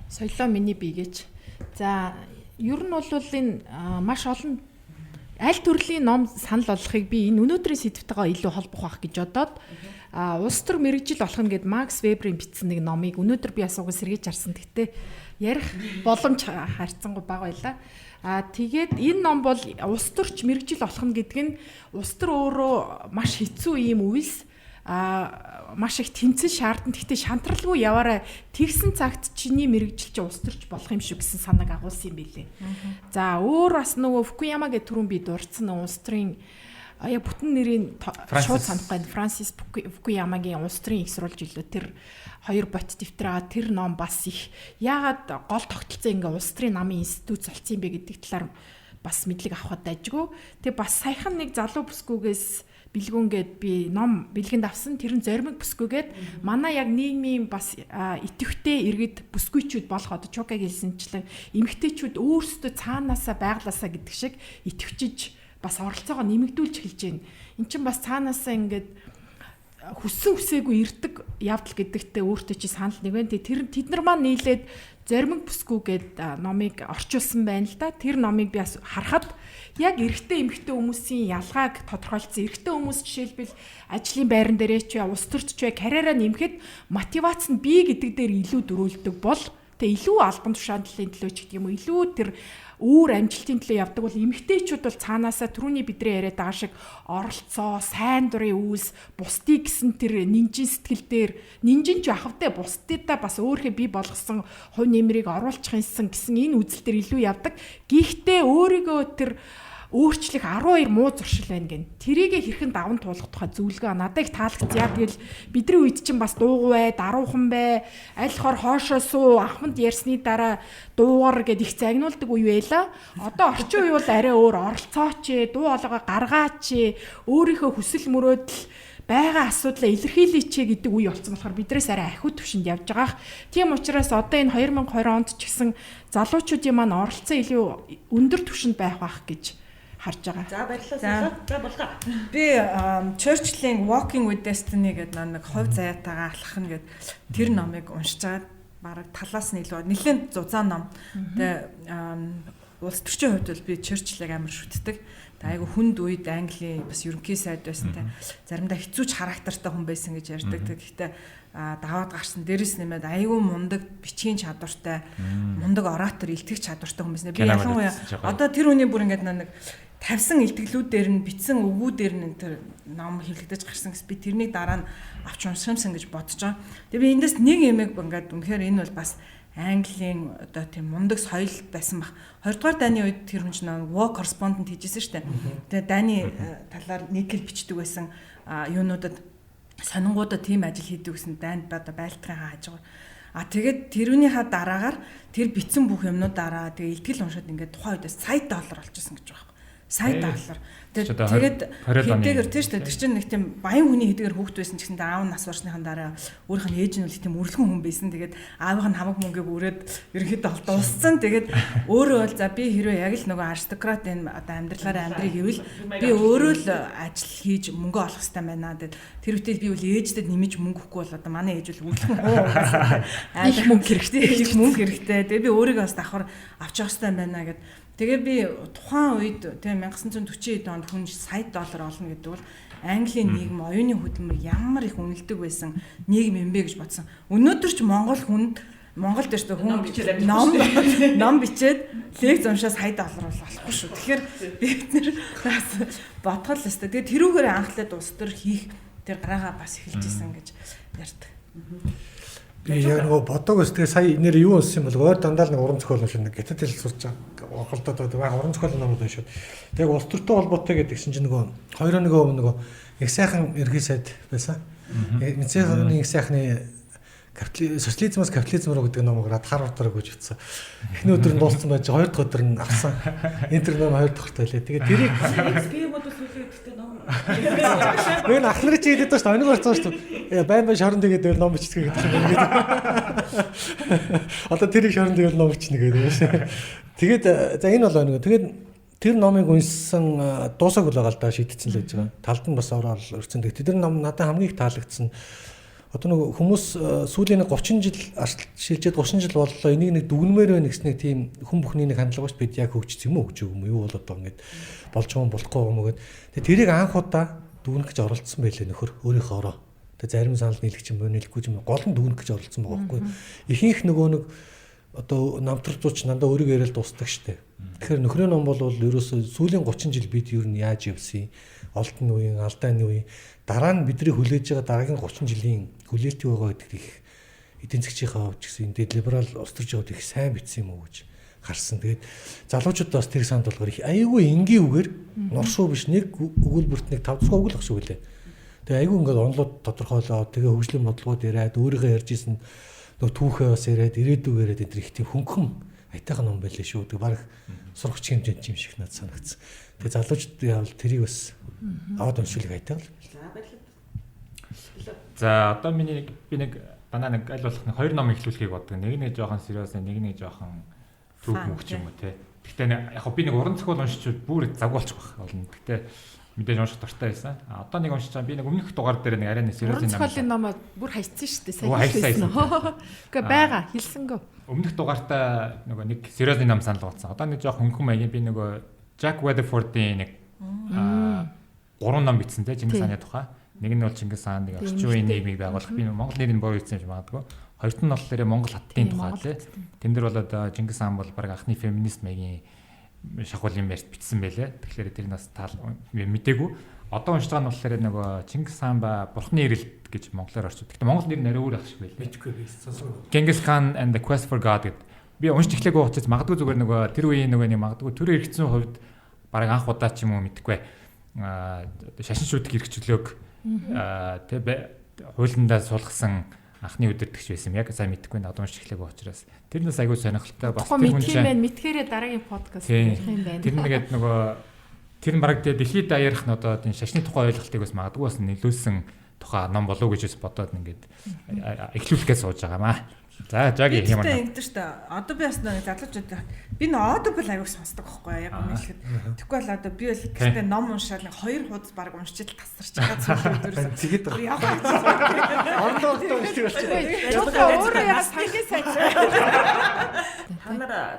Соёлоо миний биегээч. За ер нь бол энэ маш олон аль төрлийн ном санал болгохыг би энэ өнөөдрийн сэдвтэйгээ илүү холбох байх гэж бодоод улс төр мэрэгжил болох нь гэд Макс Веберийн бичсэн нэг номыг өнөөдөр би асуугаа сэргийж харсан. Гэхдээ ярих боломж харьцангуй бага байлаа. Тэгээд энэ ном бол улс төрч мэрэгжил болох нь гэдэг нь улс төр өөрөө маш хэцүү ийм үйлс маш их тэмцэн шаардсан. Гэхдээ шантралгүй яваарай. Тэгсэн цагт чиний мэрэгжилч улс төрч болох юм шүү гэсэн санааг агуулсан юм билээ. За өөр бас нөгөө Фукуяма гэх түрүүн би дурдсан улс төрийн яг бүтэн нэрийн шууд санахгүй Франсис Фукуямагийн улс төрийн их сурвалж илүү тэр хоёр бот дэвтэр тэр ном бас их яагаад гол тогтолцоо ингээ улс төрийн намын институт болсон юм бэ гэдэг талаар бас мэдлэг авахд дайжгүй. Тэгээ бас саяхан нэг залуу бүсгүйгээс бэлгүүнгээд би ном бэлгэнд авсан тэр нь зоримог бүсгүйгээд манай яг нийгмийн бас идэвхтэй иргэд бүсгүйчүүд болох одоо Чукаг хэлсэнчлэн эмэгтэйчүүд өөрсдөө цаанаасаа байглаасаа гэдэг шиг идэвхжиж бас оролцоогоо нэмэгдүүлж эхэлж байна. Эн чинь бас цаанаасаа ингээд хүссэн хүсээгүй ирдэг явдал гэдэгтээ өөртөө чи санал нэг байна. Тэр тэд нар маань нийлээд зоримог бүсгүйгээд номыг орчуулсан байна л да. Тэр номыг би харахад яг эрэгтэй эмэгтэй хүмүүсийн ялгааг тодорхойлцсон. Эрэгтэй хүмүүс жишээлбэл ажлын байран дээрээ ч улс төрч ч карьераа нэмэхэд мотивац нь бий гэдэг дээр илүү дөрүүлдэг бол тэгээ илүү албан тушааллын төлөө ч гэдэг юм уу илүү тэр өөр амжилтын төлөө явдаг бол эмэгтэйчүүд бол цаанаасаа түрүүний бидний яриад байгаа шиг оролцоо, сайн дурын үйлс, бусдыг гэсэн тэр нинжин сэтгэл дээр нинжин ч ахвтай бусдыдаа бас өөрхөө бий болгосон хувь нэмрийг оруулчихсан гэсэн энэ үзэл дээр илүү явдаг. Гэхдээ өөрийгөө тэр өөрчлөх 12 муу зуршил байна гэн. Тэрийгэ хэрхэн даван туулах тухай зөвлөгөө надад их таалагдсан. Яг тэгэл бидний үед чинь бас дуугүй бай, даруухан бай, аль хор хоошоо суу, ахмад ярьсны дараа дуугар гэд их загнуулдаг үе байла. Одоо орчин үе бол арай өөр оролцооч, дуу хоолойгоо гаргаач, өөрийнхөө хүсэл мөрөөдөл байгаа асуудлаа илэрхийлээч гэдэг үе болсон болохоор бидрээс арай ахиу төвшөнд явж байгаа. Тийм учраас одоо энэ 2020 онд ч гэсэн залуучуудын маань оролцоо илүү өндөр түвшинд байх байх гэж харж байгаа. За баярлалаа. За болгаа. Би Churchill-ийн Walking with Destiny гэдэг нэг хувь заяатайгаа алхах нь гэдэг тэр номыг уншиж байгаа. Бараг талаас нь илүү нэлээд зузаан ном. Тэгээ улс төрчийн хувьд бол би Churchill-ыг амар шүтдэг. Тэгээ айгу хүнд үед Английн бас ерөнхий сайд байсан те. Заримдаа хэцүүч характертай хүн байсан гэж ярьдаг. Гэхдээ даваад гарсан дээрэс нэмээд айгүй мундаг бичгийн чадвартай, мундаг оратор, илтгэх чадвартай хүн байсан. Би ялангуяа одоо тэр хүний бүр ингээд нэг тавьсан илтгэлүүдээр нь бичсэн өгүүдээр нь тэр ном хэвлэгдэж гарсан гэс би тэрний дараа нь авч уншимсан гэж бодож байгаа. Тэгээ би эндээс нэг юмэг ингээд үнэхээр энэ бол бас Английн одоо тийм мундаг соёл байсан баг. 20 дугаар дайны үед тэр хүн чинь war correspondent хийжсэн шүү дээ. Тэгээ дайны талаар нийтлэл бичдэг байсан юунуудад сонингуудад тийм ажил хийдэг гэсэн дайнд байлтгын хааж байгаа. Тэгээд тэрүүнийхээ дараагаар тэр бичсэн бүх юмнуудаараа тэгээ илтгэл уншаад ингээд тухайн үедээ сая $1 олчихсон гэж байгаа. сая доллар. Тэгээд хэдийгээр тийш тэр чинь нэг тийм баян хүний хэдийгээр хүүхд байсан ч гэсэн аав нь нас барсныхан дараа өөрийнх нь ээж нь үл тийм өрлгөн хүн байсан. Тэгээд аавынх нь хамаг мөнгөийг өрөөд ерөнхийдөө дууссан. Тэгээд өөрөө бол за би хэрвээ яг л нөгөө аристократ энэ одоо амьдралаараа амьдрыг гэвэл би өөрөө л ажил хийж мөнгө олох хэрэгтэй байна. Тэгээд тэр үедээ би бол ээжтэд нэмж мөнгө өгөхгүй бол одоо манай ээж бол өрлгөн их мөнгө хэрэгтэй. Их мөнгө хэрэгтэй. Тэгээд би өөрийгөө бас давхар авч явах хэрэгтэй байна гэд. Тэгээ би тухайн үед тийм 1940 онд хүн сая доллар олно гэдэг бол Английн нийгэм оюуны хөдөлмөр ямар их үнэлдэг байсан нийгэм юм бэ гэж бодсон. Өнөөдөр ч Монголд ч хүн ном бичээд лекц уншаад сая доллар болохгүй шүү. Тэгэхээр бид нэр бодгол л өстой. Тэгээ тэрүүгээр анхлаад улс төр хийх тэр гараагаа бас эхэлж исэн гэж ярьдаг. Би яг нөгөө бодог ус тэгээ сая нэр юу болсон юм бол өөр дандаа л нэг уран зохиол шиг нэг гитат хэл сурч орхолдоод байгаа уран зохиол номууд байна шүү. Тэгээ улс төртэй холбоотой гэдгсэн чинь нөгөө 2 нөгөө нөгөө их сайхан ерхий сайд байсан. Мэдээний их сайхны социализмоос капитализм руу гэдэг ном гараад Харвардаар гүйж утсан. Эхний өдөр нь дууссан байж 2 дахь өдөр нь авсан. Интер ном 2 дахь өдөр лээ. Тэгээ тэрийг би модул үлээдтэй ном. Мөн ах нарын чи хэлээд байна шүү. Өнөг орцсон шүү. Байн шорон тэгээд ном бичдэг гэдэг юм гээд. Одоо тэрийг шорон тэгээд ном бичнэ гэдэг. Тэгээд за энэ бол нэг. Тэгээд тэр номыг уншсан дуусаагүй л байгаа л да шийдсэн л байж байгаа. Талд нь бас ороод өрцөн. Тэр ном надад хамгийн их таалагдсан. Одоо нэг хүмүүс сүүлийн 30 жил шилжээд 30 жил боллоо. Энийг нэг дүгнмээр байна гэснээр тийм хүн бүхний нэг хандлага шүү. Бид яг хөгжсөн юм уу гэж юм юу болоод байгаа ингээд болж байгаа юм болохгүй юм гээд. Тэгээ тэрийг анх удаа дүгнэх гэж оролцсон байлээ нөхөр өөрийнхөө ороо. Тэгээ зарим санал нийлэгч юм нийлэхгүй юм гол нь дүгнэх гэж оролцсон байгаа байхгүй. Ихэнх нөгөө нэг одоо намтарцууч надаа өөрийгөө яриад дуустдаг штэ. Тэгэхээр нөхрийн ном бол ерөөсөө сүүлийн 30 жил бид юу нь яаж явсан олдны үеийн алдааны үеийн дараа нь бидний хүлээж байгаа дараагийн 30 жилийн хүлээлт юу байгаа гэдэг их эдийн засгийн хавч гэсэн энэ либерал улс төрж яваад их сайн бичсэн юм уу гэж харсан. Тэгээд залуучуудаа бас тэр санд болгоор их айгүй энгийн үгээр норшуу биш нэг өгүүлбэрт нэг 5 дахь өгүүлэх шүү гэлээ. Тэгээ айгүй ингээд онлоод тодорхойлоод тэгээ хөгжлийн бодлогууд яриад өөрийгөө ярьж исэн нөгөө түүхээ бас яриад ирээдүг яриад энэ их тийм хөнгөн айтайхан ном байлээ шүү. Тэгээ баг сурагч хэмжээнд юм шиг надад санагдсан. Тэгээ залуучууд явал тэрийг бас аваад уншуулах айтайг л. За одоо би нэг дандаа нэг аль болох хоёр ном ихлүүлэхийг боддог. Нэг жоохон сериус, нэг жоохон түүх мөгч юм уу те. Гэхдээ яг би нэг уран зохиол уншиж бүр завгүй болчих واخ болно. Гэхдээ мэдээж унших дуртай байсан. Одоо нэг уншиж байгаа би нэг өмнөх дугаар дээр нэг арай нэг сериус ном. Уран зохиолын ном бүр хайцсан шүү дээ. Сайн хэлсэн. Гэхдээ байгаа хэлсэнгөө. Өмнөх дугаартаа нөгөө нэг сериусны ном санал болсон. Одоо нэг жоохон хөнгөн маягийн би нөгөө Jack Weatherford-ийн нэг 3 ном бичсэн те Чингис хааны тухай. Нэг нь бол Чингис хаан нэг орчин үеийн нийгмийг байгуулах. Би Монгол нэрийг буруу хэлсэн юм магадгүй. Хоёрт нь болохоор Монгол хаттын тухай тий. Тэн дээр бол одоо Чингис хаан бол баг анхны феминист маягийн шахуулын ярьж бичсэн байлээ. Тэгэхээр тэр нас мдээгүй. Одоо уншиж байгаа нь болохоор нөгөө Чингис хаан ба бурхны ирэлт гэж монголоор орчуулдаг. Гэхдээ монгол нэр нь арай өөр ах шиг байлээ. Мэдгүй байсан. Genghis Khan and the Quest for God гэдэг. Би уншиж эхлэегүй учраас магадгүй зүгээр нөгөө тэр үеийн нөгөө нэг магадгүй төр хэрэгцсэн хувьд баг анх удаа ч юм уу мэдгүй. Шашин шүтг хэрэгчлөөг хуулиндаа суулгасан анхны үдирдэгч байсан юм. Яг сайн мэдэхгүй надад уншиж эхлэегүй учраас тэрнээс айгүй сонирхолтой бас тэр хүн чинь мэдхээрээ дараагийн подкаст ярих юм байна. Тэр нэгэд нөгөө тэр нь баг дэлхийд аярах нь одоо энэ шашны тухай ойлголтыг бас магадгүй бас нөлөөлсөн тухай ном болов уу гэж бодоод ингээд эхлүүлэхээ сууж байгаа маа. За жаги юм аа. Тэгтээ шүү дээ. Одоо би бас нэг залуучууд би нэг Audible аяг сонсдог байхгүй яг үнэхээр. Тэгэхгүй бол одоо би л гэхдээ ном уншаад нэг 2 хуудас баг уншиж тасарч байгаа зүйл. Тэгээд орлоо уншиж болчихсон. Өөрөө яг сангийн сайд.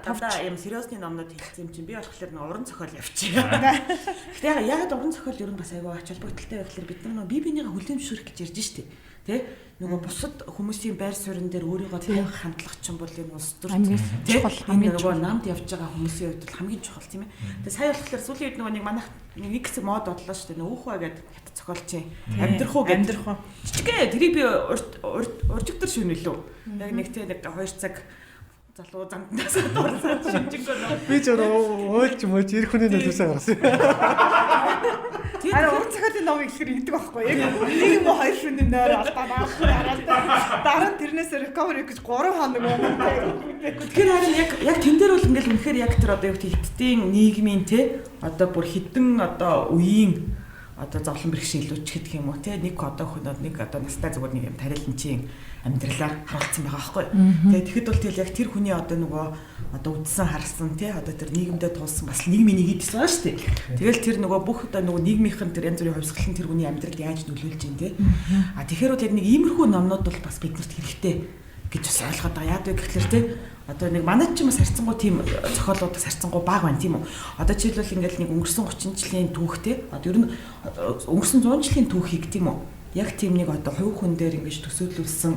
Танаа юм сериусны номнууд хэлсэн юм чинь би болохоор нэг уран зохиол явчихъя. Гэтэ яг уран зохиол ер нь бас аягүй ач холбогдолтой байхлаар бид нар бие биенийгээ хүлээн зөвшөөрөх гэж ярьж штэ. Тэ нөгөө бусад хүмүүсийн байр суурин дээр өөрийгөө тавих хандлага ч юм бол энэ улс төр хамгийн нөгөө намд явж байгаа хүмүүсийн хувьд хамгийн чухал тийм ээ. Тэгээ сая болохоор сүүлийн үед нөгөө нэг манайх нэг хэсэг мод бодлоо шүү дээ. Өөхөө гэдэг хят зохиолч амьдрах уу. Жижигхэн тэрийг би уржигдэр шүнэлөө. Яг нэг тийм нэг 2 цаг залуу занднаас дурсаад шинжэнгөө. Би ч ойлж мөж ирэх хүний нөлөөсөө гарсан. Харин уран зохиолын ном ихлэхэр ингэдэг байхгүй яг нэг юм уу 2 шөнө нойр алдаад дараа нь тэрнээс recovery гэж 3 хоног Тэгэхээр харин яг тэн дээр бол ингээл үнэхээр яг тэр одоо юу гэх хиттийн нийгмийн те одоо бүр хідэн одоо үеийн одоо зовлон бэрхшээл илүүч гэдэг юм уу те нэг одоо хөнөөд нэг одоо настай зүгээр нэг юм тариланчийн амьдралаар харуулсан байгаа байхгүй. Тэгээ тэгэхэд бол тэгэл яг тэр хүний одоо нөгөө одоо үдсэн харсан те одоо тэр нийгэмдээ тулсан бас нийгмийн нэг хэдсэн байгаа шүү дээ. Тэгэл тэр нөгөө бүх одоо нөгөө нийгмийнхэн тэр янз бүрийн хувьсгалын тэр хүний амьдралд яаж нөлөөлж ийн те. А тэгэхээр бол яг нэг иймэрхүү номнууд бол бас биднэрт хэрэгтэй гэж бас ойлгоод байгаа. Яа вэ гэхэлэр те одоо нэг манайд ч юм бас харьцангуй тийм зохиолууд харьцангуй бага байна тийм үү. Одоо жишээлбэл ингээл нэг өнгөрсөн 30 жилийн түүхтэй одоо ер нь өнгөрсөн 100 жилийн түүхийг тийм үү. Яг тийм нэг одоо хувь хүн дээр ингэж төсөөлүүлсэн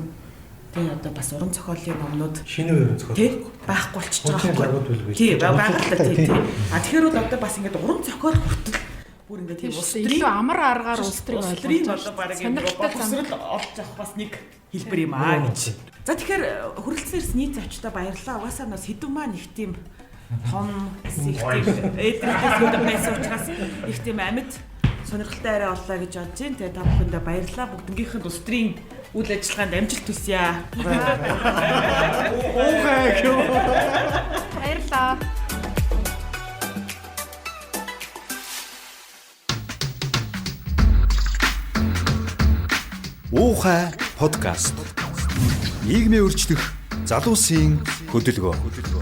тийм одоо бас уран зохиолын номнууд Шинэ уран зохиол байхгүй болчихж байгаа байхгүй. Тийм байгаа л да тийм. А тэгэхээр бол одоо бас ингэж уран зохиол хүртэл бүр ингэ тийм илүү амар аргаар улс төрийг ойлгож одоо баг ингэ боловсрол олж авах бас нэг хэлбэр юм аа гэж. За тэгэхээр хүрэлцээрс нийт зочдоо баярлалаа. Угаасаа нас хэдэн маань их тийм том их тийм эдрээс байсан учраас их тийм амьд сонирхолтой арай оллоо гэж бодож байна. Тэгээ та бүхэндээ баярлалаа. Бүгднгийнхэнд улс төрийн үйл ажиллагаанд амжилт хүсье. Баярлалаа. Уухай подкаст. Нийгмийн өрчлөх залуусын хөдөлгөөн.